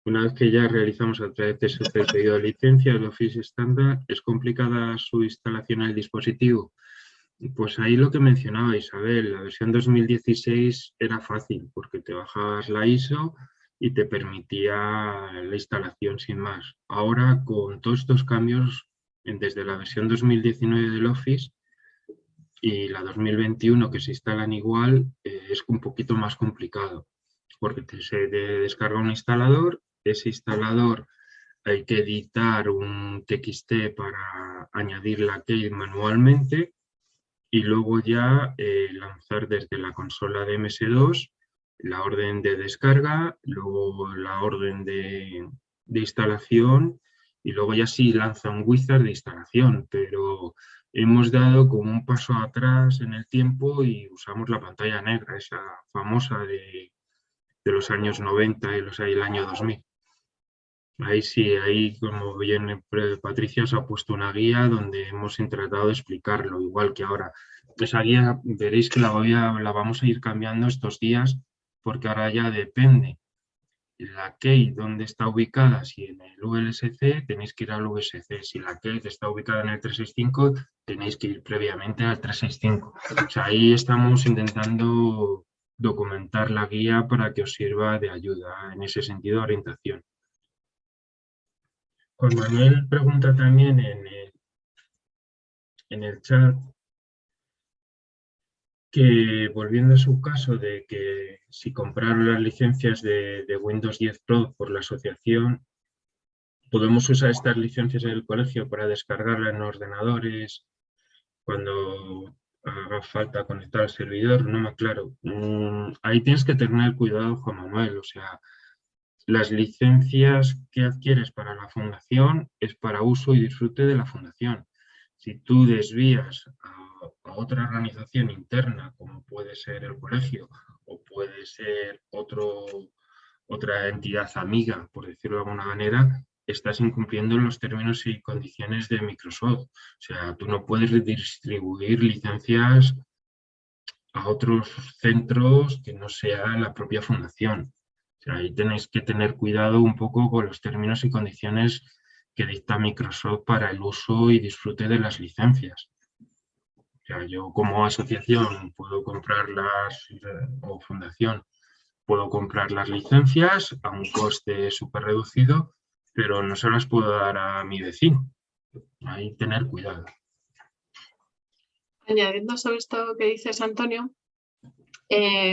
una vez que ya realizamos a través de su pedido de licencia, el Office estándar, ¿es complicada su instalación en el dispositivo? Pues ahí lo que mencionaba Isabel, la versión 2016 era fácil porque te bajabas la ISO y te permitía la instalación sin más. Ahora, con todos estos cambios, desde la versión 2019 del Office y la 2021 que se instalan igual, es un poquito más complicado porque se descarga un instalador, ese instalador hay que editar un TXT para añadir la key manualmente y luego ya lanzar desde la consola de MS2 la orden de descarga, luego la orden de instalación y luego ya sí lanza un wizard de instalación, pero hemos dado como un paso atrás en el tiempo y usamos la pantalla negra, esa famosa de los años 90 y el año 2000. Ahí sí, ahí como bien Patricia os ha puesto una guía donde hemos tratado de explicarlo, igual que ahora. Esa guía veréis que la vamos a ir cambiando estos días porque ahora ya depende la key dónde está ubicada. Si en el VLSC tenéis que ir al VLSC, si la key está ubicada en el 365 tenéis que ir previamente al 365. O sea, ahí estamos intentando documentar la guía para que os sirva de ayuda en ese sentido de orientación. Juan Manuel pregunta también en el chat que, volviendo a su caso de que si compraron las licencias de Windows 10 Pro por la asociación, ¿podemos usar estas licencias en el colegio para descargarlas en ordenadores cuando haga falta conectar al servidor? No me aclaro. Ahí tienes que tener cuidado, Juan Manuel, o sea, las licencias que adquieres para la fundación es para uso y disfrute de la fundación. Si tú desvías a otra organización interna, como puede ser el colegio o puede ser otra entidad amiga, por decirlo de alguna manera, estás incumpliendo los términos y condiciones de Microsoft. O sea, tú no puedes distribuir licencias a otros centros que no sea la propia fundación. O sea, ahí tenéis que tener cuidado un poco con los términos y condiciones que dicta Microsoft para el uso y disfrute de las licencias. O sea, yo como asociación puedo comprarlas, o fundación, puedo comprar las licencias a un coste súper reducido, pero no se las puedo dar a mi vecino. Ahí tener cuidado. Añadiendo sobre esto que dices, Antonio,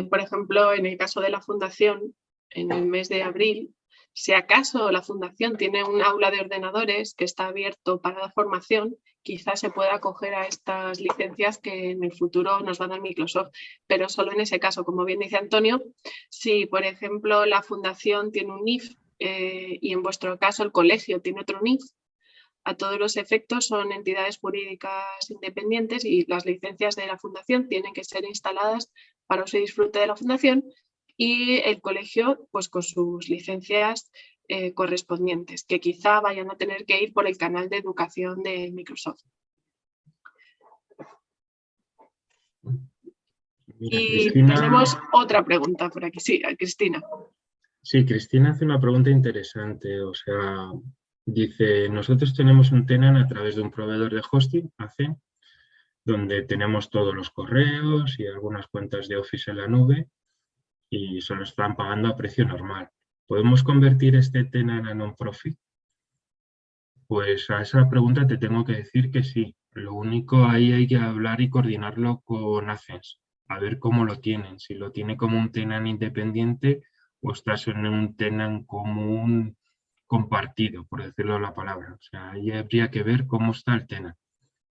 por ejemplo, en el caso de la fundación, en el mes de abril, si acaso la fundación tiene un aula de ordenadores que está abierto para la formación, quizás se pueda acoger a estas licencias que en el futuro nos va a dar Microsoft, pero solo en ese caso, como bien dice Antonio, si por ejemplo la fundación tiene un NIF y en vuestro caso el colegio tiene otro NIF, a todos los efectos son entidades jurídicas independientes y las licencias de la fundación tienen que ser instaladas para uso y disfrute de la fundación y el colegio pues con sus licencias correspondientes, que quizá vayan a tener que ir por el canal de educación de Microsoft. Mira, y Cristina, tenemos otra pregunta por aquí. Sí, Cristina. Sí, Cristina hace una pregunta interesante. O sea, dice, nosotros tenemos un tenant a través de un proveedor de hosting, AC, donde tenemos todos los correos y algunas cuentas de Office en la nube y se lo están pagando a precio normal. ¿Podemos convertir este tenant a non-profit? Pues a esa pregunta te tengo que decir que sí. Lo único, ahí hay que hablar y coordinarlo con Access, a ver cómo lo tienen. Si lo tiene como un tenant independiente o estás en un tenant común compartido, por decirlo la palabra. O sea, ahí habría que ver cómo está el tenant.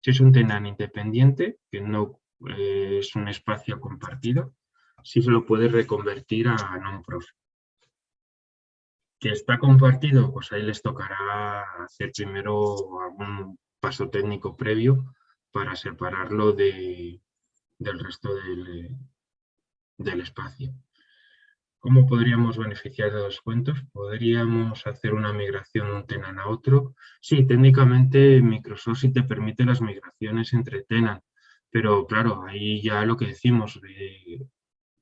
Si es un tenant independiente, que no es un espacio compartido, sí se lo puede reconvertir a non-profit. Que está compartido, pues ahí les tocará hacer primero algún paso técnico previo para separarlo del resto del espacio. ¿Cómo podríamos beneficiar de los descuentos? ¿Podríamos hacer una migración de un tenant a otro? Sí, técnicamente Microsoft sí te permite las migraciones entre tenant, pero claro, ahí ya lo que decimos,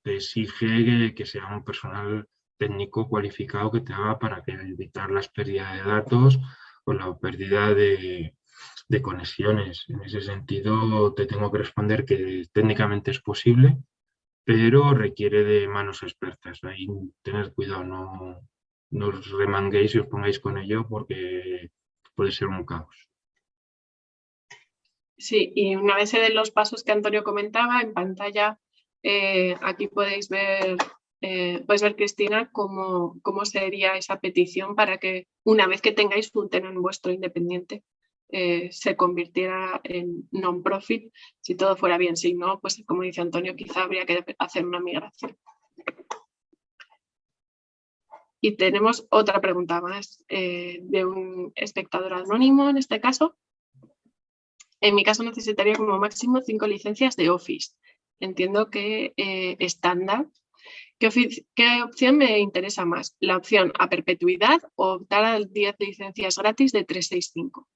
te exige que sea un personal técnico cualificado que te haga para evitar las pérdidas de datos o la pérdida de conexiones. En ese sentido, te tengo que responder que técnicamente es posible, pero requiere de manos expertas. Ahí tener cuidado, no os remanguéis y os pongáis con ello porque puede ser un caos. Sí, y una vez se den los pasos que Antonio comentaba, en pantalla aquí podéis ver puedes ver, Cristina, cómo sería esa petición para que una vez que tengáis un tenant vuestro independiente, se convirtiera en non-profit, si todo fuera bien. Si no, pues como dice Antonio, quizá habría que hacer una migración. Y tenemos otra pregunta más de un espectador anónimo en este caso. En mi caso necesitaría como máximo 5 licencias de Office. Entiendo que estándar. ¿Qué opción me interesa más? ¿La opción a perpetuidad o optar a 10 licencias gratis de 365?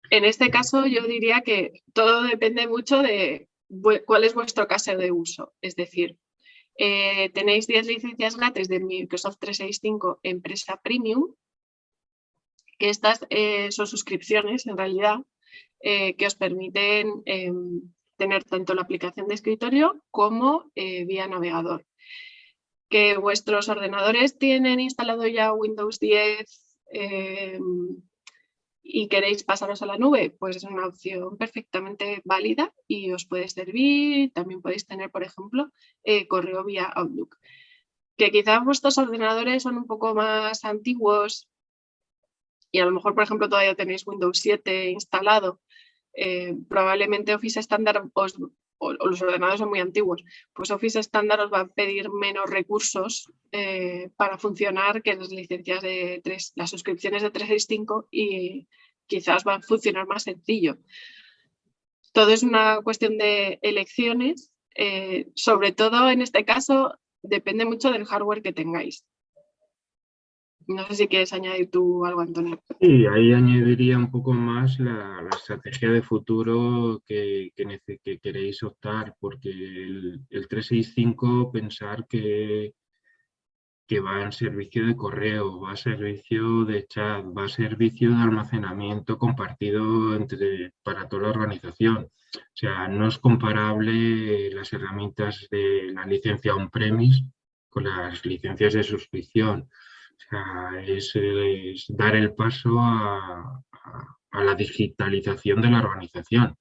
En este caso yo diría que todo depende mucho de cuál es vuestro caso de uso. Es decir, tenéis 10 licencias gratis de Microsoft 365 Empresa Premium, que estas son suscripciones en realidad que os permiten tener tanto la aplicación de escritorio como vía navegador. Que vuestros ordenadores tienen instalado ya Windows 10 y queréis pasaros a la nube, pues es una opción perfectamente válida y os puede servir. También podéis tener, por ejemplo, correo vía Outlook. Que quizás vuestros ordenadores son un poco más antiguos y a lo mejor, por ejemplo, todavía tenéis Windows 7 instalado, probablemente Office Standard o los ordenadores son muy antiguos, pues Office Standard os va a pedir menos recursos para funcionar que las licencias las suscripciones de 365 y quizás va a funcionar más sencillo. Todo es una cuestión de elecciones, sobre todo en este caso depende mucho del hardware que tengáis. No sé si quieres añadir tú algo, Antonio. Sí, ahí añadiría un poco más la estrategia de futuro que queréis optar, porque el 365 pensar que va en servicio de correo, va a servicio de chat, va a servicio de almacenamiento compartido para toda la organización. O sea, no es comparable las herramientas de la licencia on-premise con las licencias de suscripción. O sea, es dar el paso a la digitalización de la organización.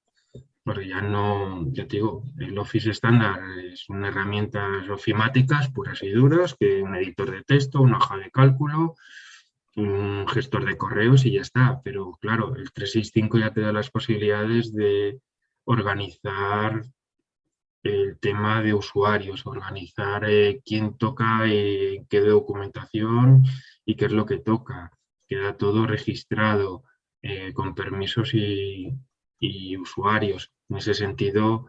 Porque ya no, ya te digo, el Office estándar es una herramienta ofimáticas puras y duras, que un editor de texto, una hoja de cálculo, un gestor de correos y ya está. Pero claro, el 365 ya te da las posibilidades de organizar el tema de usuarios, organizar quién toca, qué documentación y qué es lo que toca. Queda todo registrado con permisos y usuarios. En ese sentido,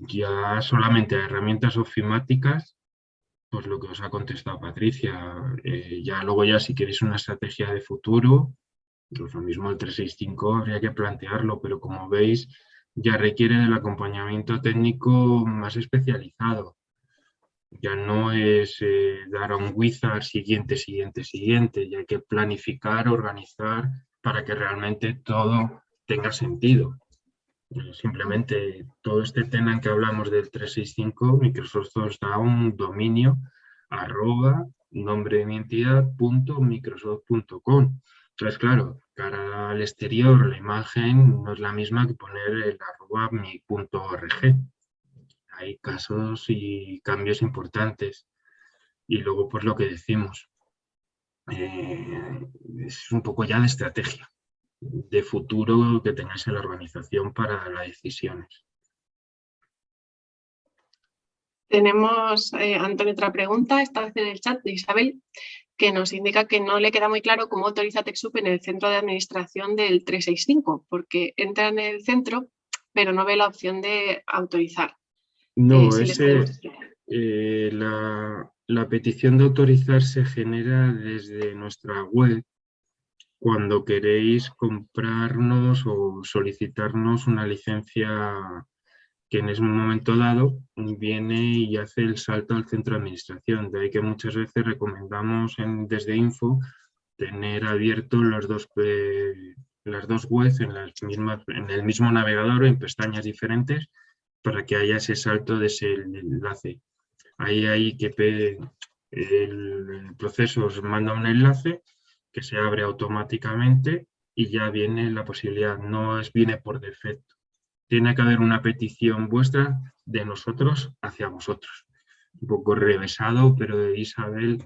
ya solamente a herramientas ofimáticas, pues lo que os ha contestado Patricia, ya luego ya si queréis una estrategia de futuro, pues lo mismo el 365 habría que plantearlo, pero como veis ya requiere del acompañamiento técnico más especializado. Ya no es dar a un wizard siguiente, ya hay que planificar, organizar para que realmente todo tenga sentido. Simplemente todo este tema en que hablamos del 365, Microsoft os da un dominio @nombre de mi entidad .microsoft.com. Entonces, claro, cara al exterior la imagen no es la misma que poner el @mi.org. Hay casos y cambios importantes. Y luego, pues lo que decimos, es un poco ya de estrategia, de futuro que tengáis en la organización para las decisiones. Tenemos, Antonio, otra pregunta, esta vez en el chat de Isabel, que nos indica que no le queda muy claro cómo autoriza TechSoup en el centro de administración del 365, porque entra en el centro, pero no ve la opción de autorizar. No, si la petición de autorizar se genera desde nuestra web cuando queréis comprarnos o solicitarnos una licencia que en ese momento dado viene y hace el salto al centro de administración. De ahí que muchas veces recomendamos desde Info tener abiertos las dos webs en el mismo navegador, en pestañas diferentes, para que haya ese salto de ese enlace. Ahí hay que el proceso os manda un enlace que se abre automáticamente y ya viene la posibilidad, no viene por defecto. tiene que haber una petición vuestra de nosotros hacia vosotros. Un poco revesado, pero Isabel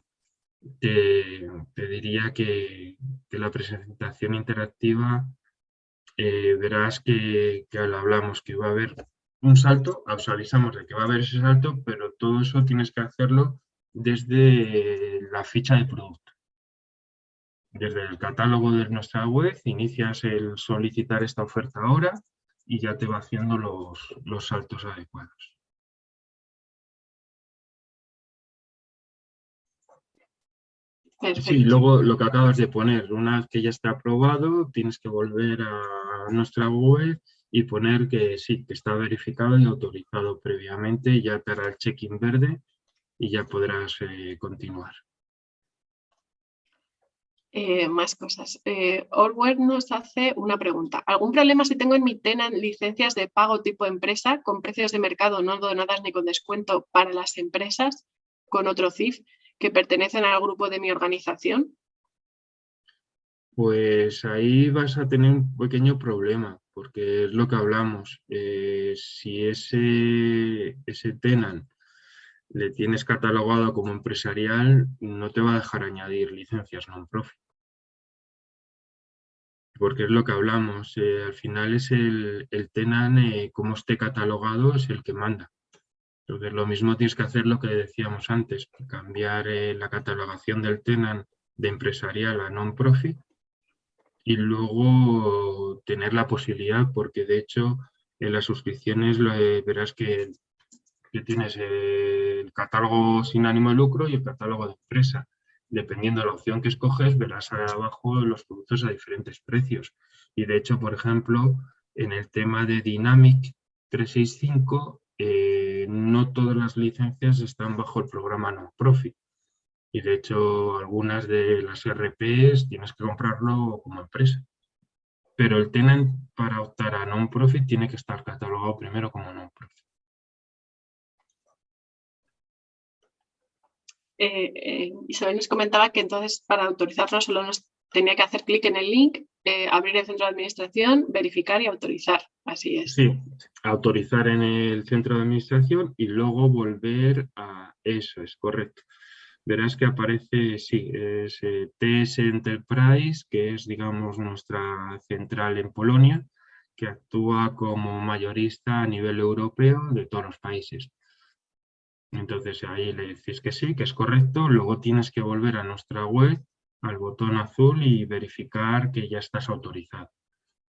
te diría que la presentación interactiva, verás que lo hablamos, que va a haber un salto, os avisamos de que va a haber ese salto, pero todo eso tienes que hacerlo desde la ficha de producto. Desde el catálogo de nuestra web inicias el solicitar esta oferta ahora y ya te va haciendo los saltos adecuados. Perfecto. Sí, luego lo que acabas de poner, una vez que ya está aprobado, tienes que volver a nuestra web y poner que sí, que está verificado y autorizado previamente, y ya te hará el check-in verde y ya podrás continuar. Más cosas. Orwell nos hace una pregunta. ¿Algún problema si tengo en mi tenant licencias de pago tipo empresa con precios de mercado no donadas ni con descuento para las empresas con otro CIF que pertenecen al grupo de mi organización? Pues ahí vas a tener un pequeño problema, porque es lo que hablamos. Si ese tenant le tienes catalogado como empresarial, no te va a dejar añadir licencias non-profit. Porque es lo que hablamos, al final es el tenant, como esté catalogado, es el que manda. Entonces lo mismo tienes que hacer lo que decíamos antes, cambiar la catalogación del tenant de empresarial a non-profit y luego tener la posibilidad, porque de hecho en las suscripciones verás que tienes el catálogo sin ánimo de lucro y el catálogo de empresa. Dependiendo de la opción que escoges, verás abajo los productos a diferentes precios. Y de hecho, por ejemplo, en el tema de Dynamic 365, no todas las licencias están bajo el programa non-profit. Y de hecho, algunas de las RPs tienes que comprarlo como empresa. Pero el tenant para optar a non-profit tiene que estar catalogado primero como non-profit. Isabel nos comentaba que entonces para autorizarlo solo nos tenía que hacer clic en el link, abrir el centro de administración, verificar y autorizar. Así es. Sí, autorizar en el centro de administración y luego volver a eso, es correcto. Verás que aparece, sí, es TS Enterprise, que es, digamos, nuestra central en Polonia, que actúa como mayorista a nivel europeo de todos los países. Entonces ahí le decís que sí, que es correcto, luego tienes que volver a nuestra web, al botón azul y verificar que ya estás autorizado.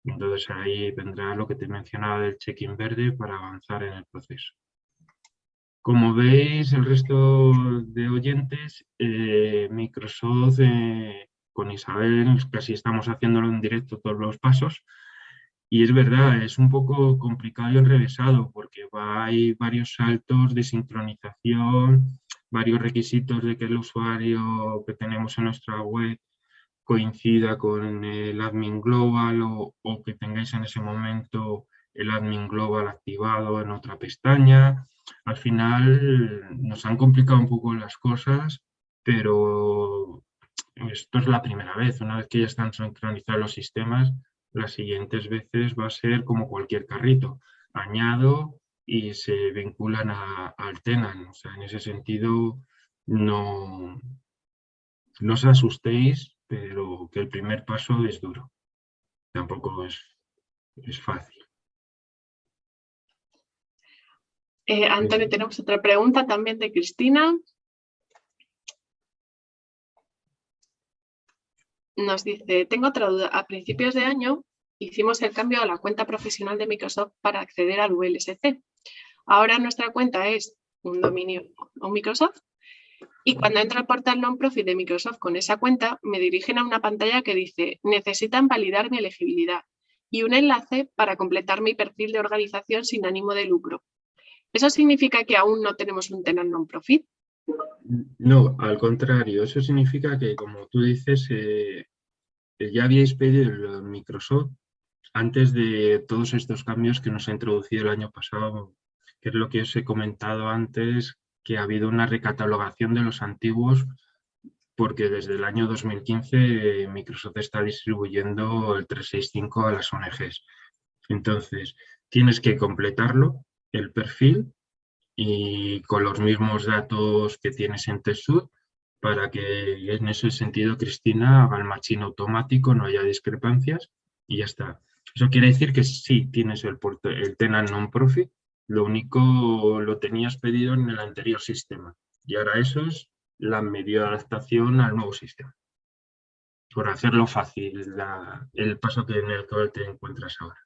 Entonces ahí vendrá lo que te mencionaba del check-in verde para avanzar en el proceso. Como veis, el resto de oyentes, Microsoft, con Isabel, casi estamos haciéndolo en directo todos los pasos. Y es verdad, es un poco complicado y enrevesado porque hay varios saltos de sincronización, varios requisitos de que el usuario que tenemos en nuestra web coincida con el admin global o que tengáis en ese momento el admin global activado en otra pestaña. Al final nos han complicado un poco las cosas, pero esto es la primera vez. Una vez que ya están sincronizados los sistemas, las siguientes veces va a ser como cualquier carrito. Añado y se vinculan al tenant. O sea, en ese sentido, no os asustéis, pero que el primer paso es duro. Tampoco es fácil. Antonio, tenemos otra pregunta también de Cristina. Nos dice, tengo otra duda. A principios de año hicimos el cambio a la cuenta profesional de Microsoft para acceder al VLSC. Ahora nuestra cuenta es un dominio o Microsoft y cuando entro al portal non-profit de Microsoft con esa cuenta me dirigen a una pantalla que dice necesitan validar mi elegibilidad y un enlace para completar mi perfil de organización sin ánimo de lucro. ¿Eso significa que aún no tenemos un tenant non-profit? No, al contrario, eso significa que, como tú dices, ya habíais pedido el Microsoft antes de todos estos cambios que nos ha introducido el año pasado, que es lo que os he comentado antes, que ha habido una recatalogación de los antiguos, porque desde el año 2015 Microsoft está distribuyendo el 365 a las ONGs. Entonces, tienes que completarlo, el perfil, y con los mismos datos que tienes en TestSuite, para que en ese sentido Cristina haga el matching automático, no haya discrepancias y ya está. Eso quiere decir que sí tienes el tenant non-profit, lo único lo tenías pedido en el anterior sistema y ahora eso es la medio adaptación al nuevo sistema. Por hacerlo fácil, el paso en el que te encuentras ahora.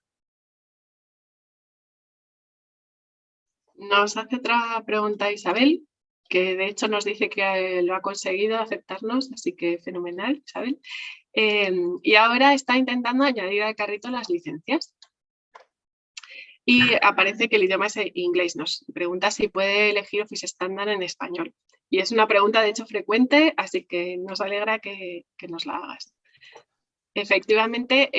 Nos hace otra pregunta Isabel, que de hecho nos dice que lo ha conseguido aceptarnos, así que fenomenal, Isabel. Y ahora está intentando añadir al carrito las licencias. Y aparece que el idioma es inglés. Nos pregunta si puede elegir Office Standard en español. Y es una pregunta de hecho frecuente, así que nos alegra que nos la hagas. Efectivamente,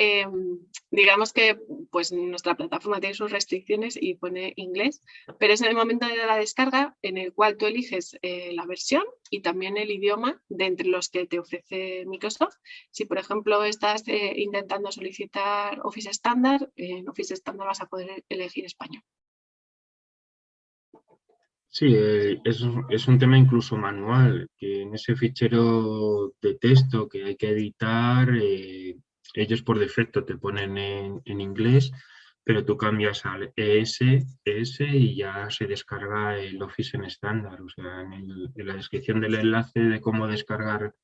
digamos que pues, nuestra plataforma tiene sus restricciones y pone inglés, pero es en el momento de la descarga en el cual tú eliges la versión y también el idioma de entre los que te ofrece Microsoft. Si, por ejemplo, estás intentando solicitar Office Standard, en Office Standard vas a poder elegir español. Sí, es un tema incluso manual, que en ese fichero de texto que hay que editar, ellos por defecto te ponen en inglés, pero tú cambias al ES y ya se descarga el Office en estándar. O sea, en la descripción del enlace de cómo descargar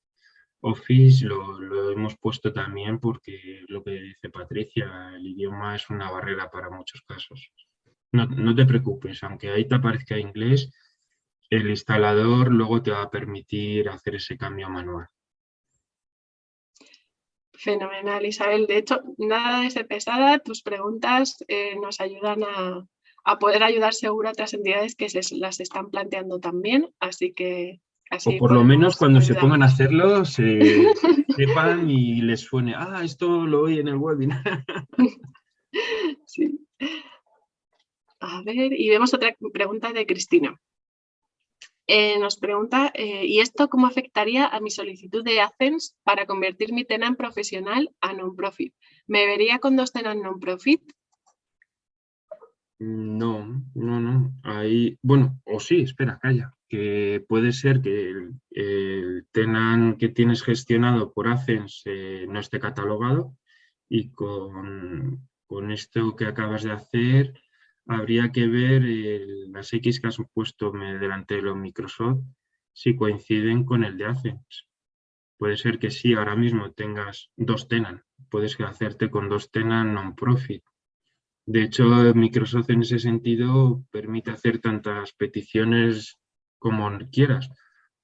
Office lo hemos puesto también porque lo que dice Patricia, el idioma es una barrera para muchos casos. No te preocupes, aunque ahí te aparezca inglés, el instalador luego te va a permitir hacer ese cambio manual. Fenomenal, Isabel. De hecho, nada de ser pesada, tus preguntas nos ayudan a poder ayudar seguro a otras entidades que las están planteando también, así que... O por lo menos cuando se pongan a hacerlo, sepan y les suene, esto lo oí en el webinar. Sí. A ver, y vemos otra pregunta de Cristina. Nos pregunta, ¿y esto cómo afectaría a mi solicitud de AdSense para convertir mi tenant profesional a non-profit? ¿Me vería con 2 tenant non-profit? No. Ahí, bueno, o sí, espera, calla. Que puede ser que el tenant que tienes gestionado por AdSense no esté catalogado y con esto que acabas de hacer habría que ver las X que has puesto delante de los Microsoft si coinciden con el de AdSense. Puede ser que sí, ahora mismo tengas 2 tenant, puedes hacerte con 2 tenant non-profit. De hecho, Microsoft en ese sentido permite hacer tantas peticiones como quieras,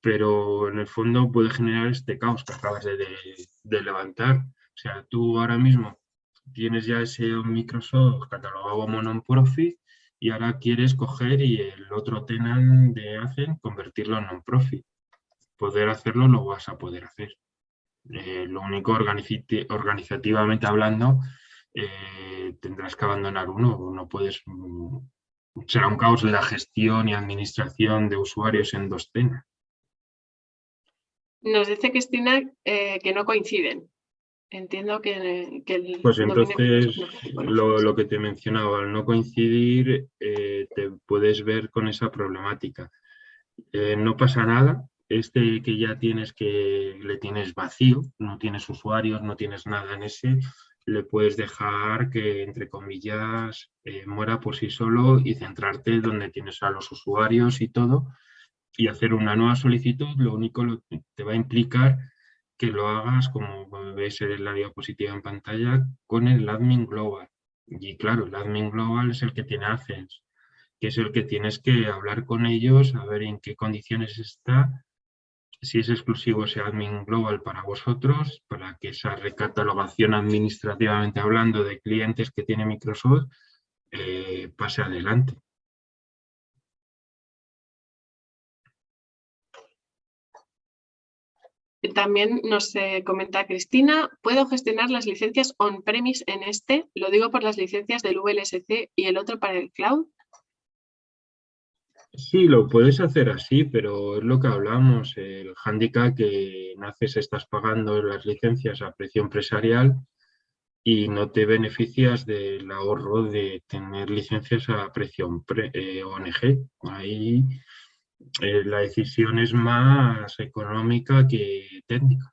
pero en el fondo puede generar este caos que acabas de levantar. O sea, tú ahora mismo tienes ya ese Microsoft catalogado como non-profit y ahora quieres coger y el otro tenant de AdSense convertirlo en non-profit. Poder hacerlo lo vas a poder hacer. Lo único organizativamente hablando, tendrás que abandonar uno, no puedes, será un caos la gestión y administración de usuarios en 2 tenants. Nos dice Cristina que no coinciden. Entiendo que el pues entonces dominio lo que te mencionaba, al no coincidir, te puedes ver con esa problemática. No pasa nada. Este que ya tienes que le tienes vacío, no tienes usuarios, no tienes nada en ese, le puedes dejar que, entre comillas, muera por sí solo y centrarte donde tienes a los usuarios y todo, y hacer una nueva solicitud. Lo único te va a implicar que lo hagas, como ves en la diapositiva en pantalla, con el admin global. Y claro, el admin global es el que tiene AdSense, que es el que tienes que hablar con ellos, a ver en qué condiciones está, si es exclusivo ese admin global para vosotros, para que esa recatalogación administrativamente hablando de clientes que tiene Microsoft pase adelante. También nos comenta Cristina, ¿puedo gestionar las licencias on-premise en este? Lo digo por las licencias del VLSC y el otro para el cloud. Sí, lo puedes hacer así, pero es lo que hablamos, el hándicap que naces estás pagando las licencias a precio empresarial y no te beneficias del ahorro de tener licencias a precio ONG. Ahí la decisión es más económica que técnica.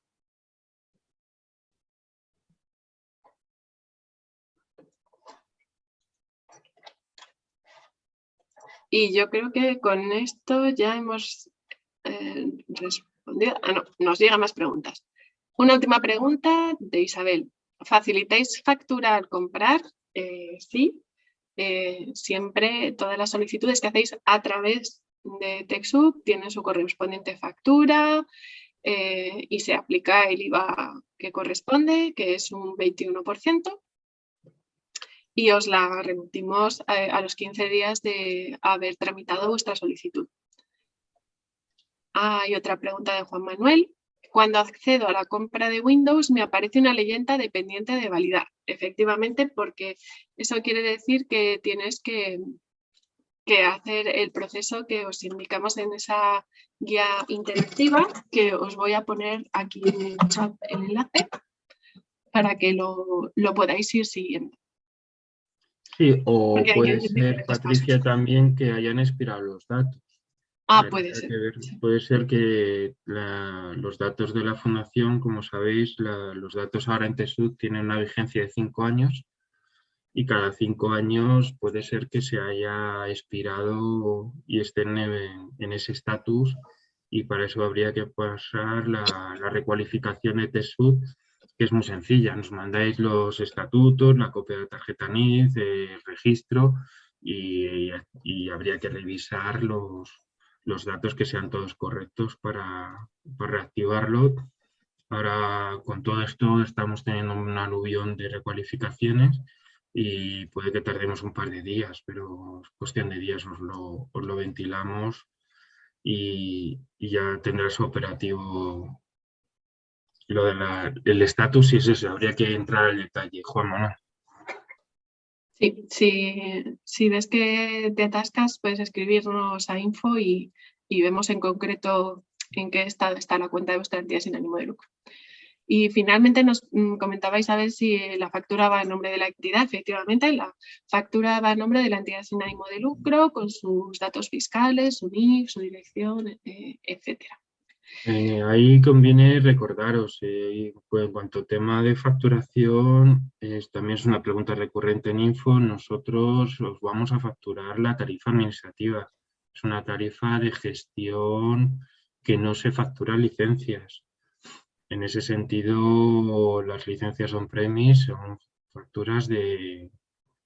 Y yo creo que con esto ya hemos respondido. No, nos llegan más preguntas. Una última pregunta de Isabel. ¿Facilitáis factura al comprar? Sí. Siempre todas las solicitudes que hacéis a través de TechSoup tienen su correspondiente factura y se aplica el IVA que corresponde, que es un 21%. Y os la remitimos a los 15 días de haber tramitado vuestra solicitud. Hay otra pregunta de Juan Manuel. Cuando accedo a la compra de Windows me aparece una leyenda de pendiente de validar. Efectivamente, porque eso quiere decir que tienes que hacer el proceso que os indicamos en esa guía interactiva, que os voy a poner aquí en el chat el enlace para que lo podáis ir siguiendo. Sí, o Porque puede hay ser, diferentes Patricia, pasos. también que hayan expirado los datos. Puede ser. Puede ser que los datos de la fundación, como sabéis, los datos ahora en TechSoup tienen una vigencia de 5 años y cada 5 años puede ser que se haya expirado y estén en ese estatus, y para eso habría que pasar la recualificación de TechSoup, que es muy sencilla. Nos mandáis los estatutos, la copia de tarjeta NIF, el registro y habría que revisar los datos que sean todos correctos para reactivarlo. Ahora con todo esto estamos teniendo un aluvión de recualificaciones y puede que tardemos un par de días, pero es cuestión de días, os lo ventilamos y ya tendrás operativo lo del estatus, y es eso, habría que entrar al detalle, Juan Manuel. Sí, si ves que te atascas, puedes escribirnos a info y vemos en concreto en qué estado está la cuenta de vuestra entidad sin ánimo de lucro. Y finalmente nos comentabais a ver si la factura va en nombre de la entidad. Efectivamente, la factura va en nombre de la entidad sin ánimo de lucro, con sus datos fiscales, su NIF, su dirección, etcétera. Ahí conviene recordaros, pues, en cuanto a tema de facturación, también es una pregunta recurrente en Info. Nosotros os vamos a facturar la tarifa administrativa. Es una tarifa de gestión que no se factura licencias. En ese sentido, las licencias on-premise son facturas de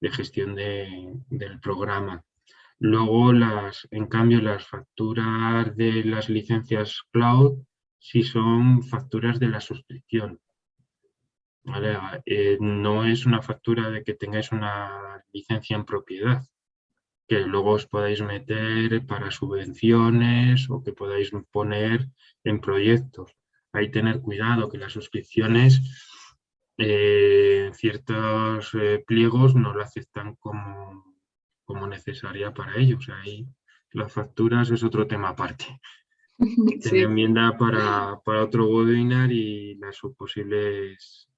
gestión del programa. Luego, en cambio, las facturas de las licencias cloud sí son facturas de la suscripción. ¿Vale? No es una factura de que tengáis una licencia en propiedad, que luego os podáis meter para subvenciones o que podáis poner en proyectos. Hay que tener cuidado que las suscripciones ciertos pliegos no lo aceptan como necesaria para ellos. Ahí las facturas es otro tema aparte. Tiene enmienda para otro webinar y las posibles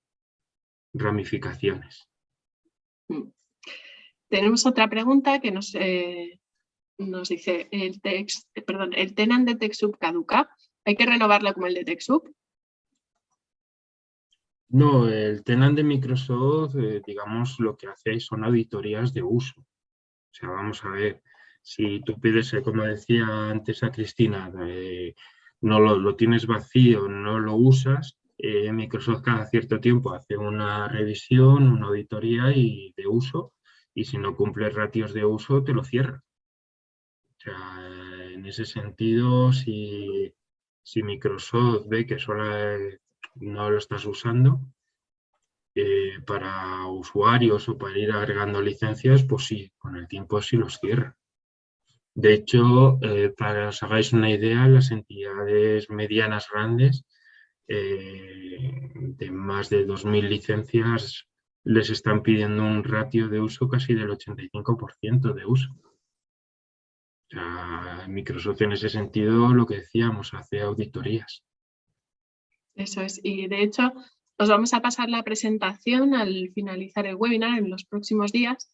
ramificaciones. Tenemos otra pregunta que nos dice, el tenant de TechSoup caduca, ¿hay que renovarlo como el de TechSoup? No, el tenant de Microsoft, digamos, lo que hacéis son auditorías de uso. O sea, vamos a ver, si tú pides, como decía antes a Cristina, no lo tienes vacío, no lo usas, Microsoft cada cierto tiempo hace una revisión, una auditoría de uso, y si no cumples ratios de uso, te lo cierra. O sea, en ese sentido, si Microsoft ve que solo no lo estás usando para usuarios o para ir agregando licencias, pues sí, con el tiempo sí los cierra. De hecho, para que os hagáis una idea, las entidades medianas grandes de más de 2.000 licencias les están pidiendo un ratio de uso casi del 85% de uso. O sea, Microsoft en ese sentido, lo que decíamos, hace auditorías. Eso es, y de hecho Os vamos a pasar la presentación al finalizar el webinar en los próximos días.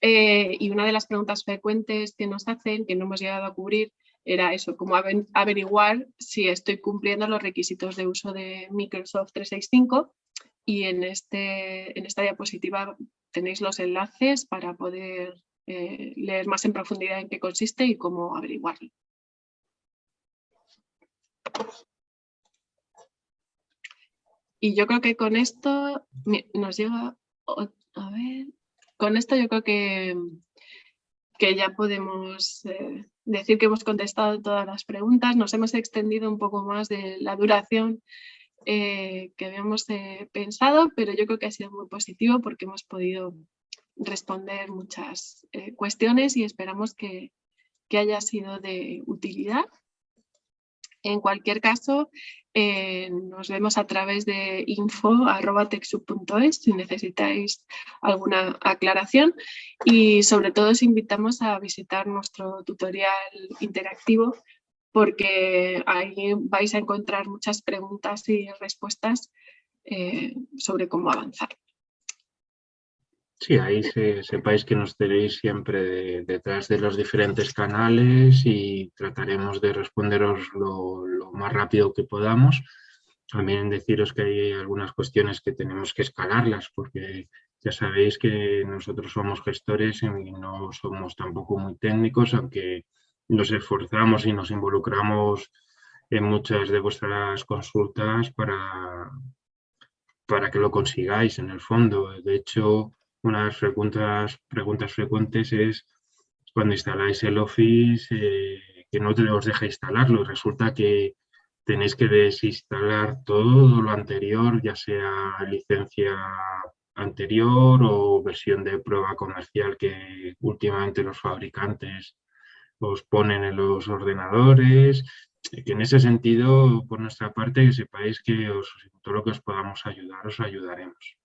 Y una de las preguntas frecuentes que nos hacen, que no hemos llegado a cubrir, era eso, cómo averiguar si estoy cumpliendo los requisitos de uso de Microsoft 365. Y en esta diapositiva tenéis los enlaces para poder leer más en profundidad en qué consiste y cómo averiguarlo. Y yo creo que con esto nos llega, a ver, con esto yo creo que ya podemos decir que hemos contestado todas las preguntas. Nos hemos extendido un poco más de la duración que habíamos pensado, pero yo creo que ha sido muy positivo porque hemos podido responder muchas cuestiones y esperamos que haya sido de utilidad. En cualquier caso, nos vemos a través de info@techsoup.es si necesitáis alguna aclaración y sobre todo os invitamos a visitar nuestro tutorial interactivo porque ahí vais a encontrar muchas preguntas y respuestas sobre cómo avanzar. Sí, ahí sepáis que nos tenéis siempre detrás de los diferentes canales y trataremos de responderos lo más rápido que podamos. También deciros que hay algunas cuestiones que tenemos que escalarlas porque ya sabéis que nosotros somos gestores y no somos tampoco muy técnicos, aunque nos esforzamos y nos involucramos en muchas de vuestras consultas para que lo consigáis en el fondo. De hecho, una de las preguntas frecuentes es cuando instaláis el Office que no os deja instalarlo. Resulta que tenéis que desinstalar todo lo anterior, ya sea licencia anterior o versión de prueba comercial que últimamente los fabricantes os ponen en los ordenadores. Que en ese sentido, por nuestra parte, que sepáis que todo lo que os podamos ayudar, os ayudaremos.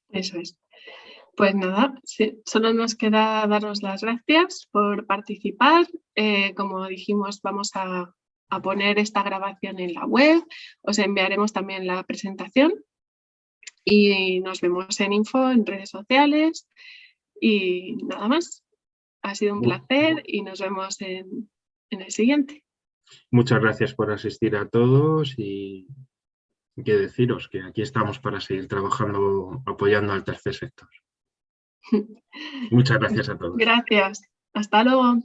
Eso es. Pues nada, sí, solo nos queda daros las gracias por participar. Como dijimos, vamos a poner esta grabación en la web. Os enviaremos también la presentación y nos vemos en info, en redes sociales y nada más. Ha sido un placer y nos vemos en el siguiente. Muchas gracias por asistir a todos y qué deciros que aquí estamos para seguir trabajando, apoyando al tercer sector. Muchas gracias a todos. Gracias. Hasta luego.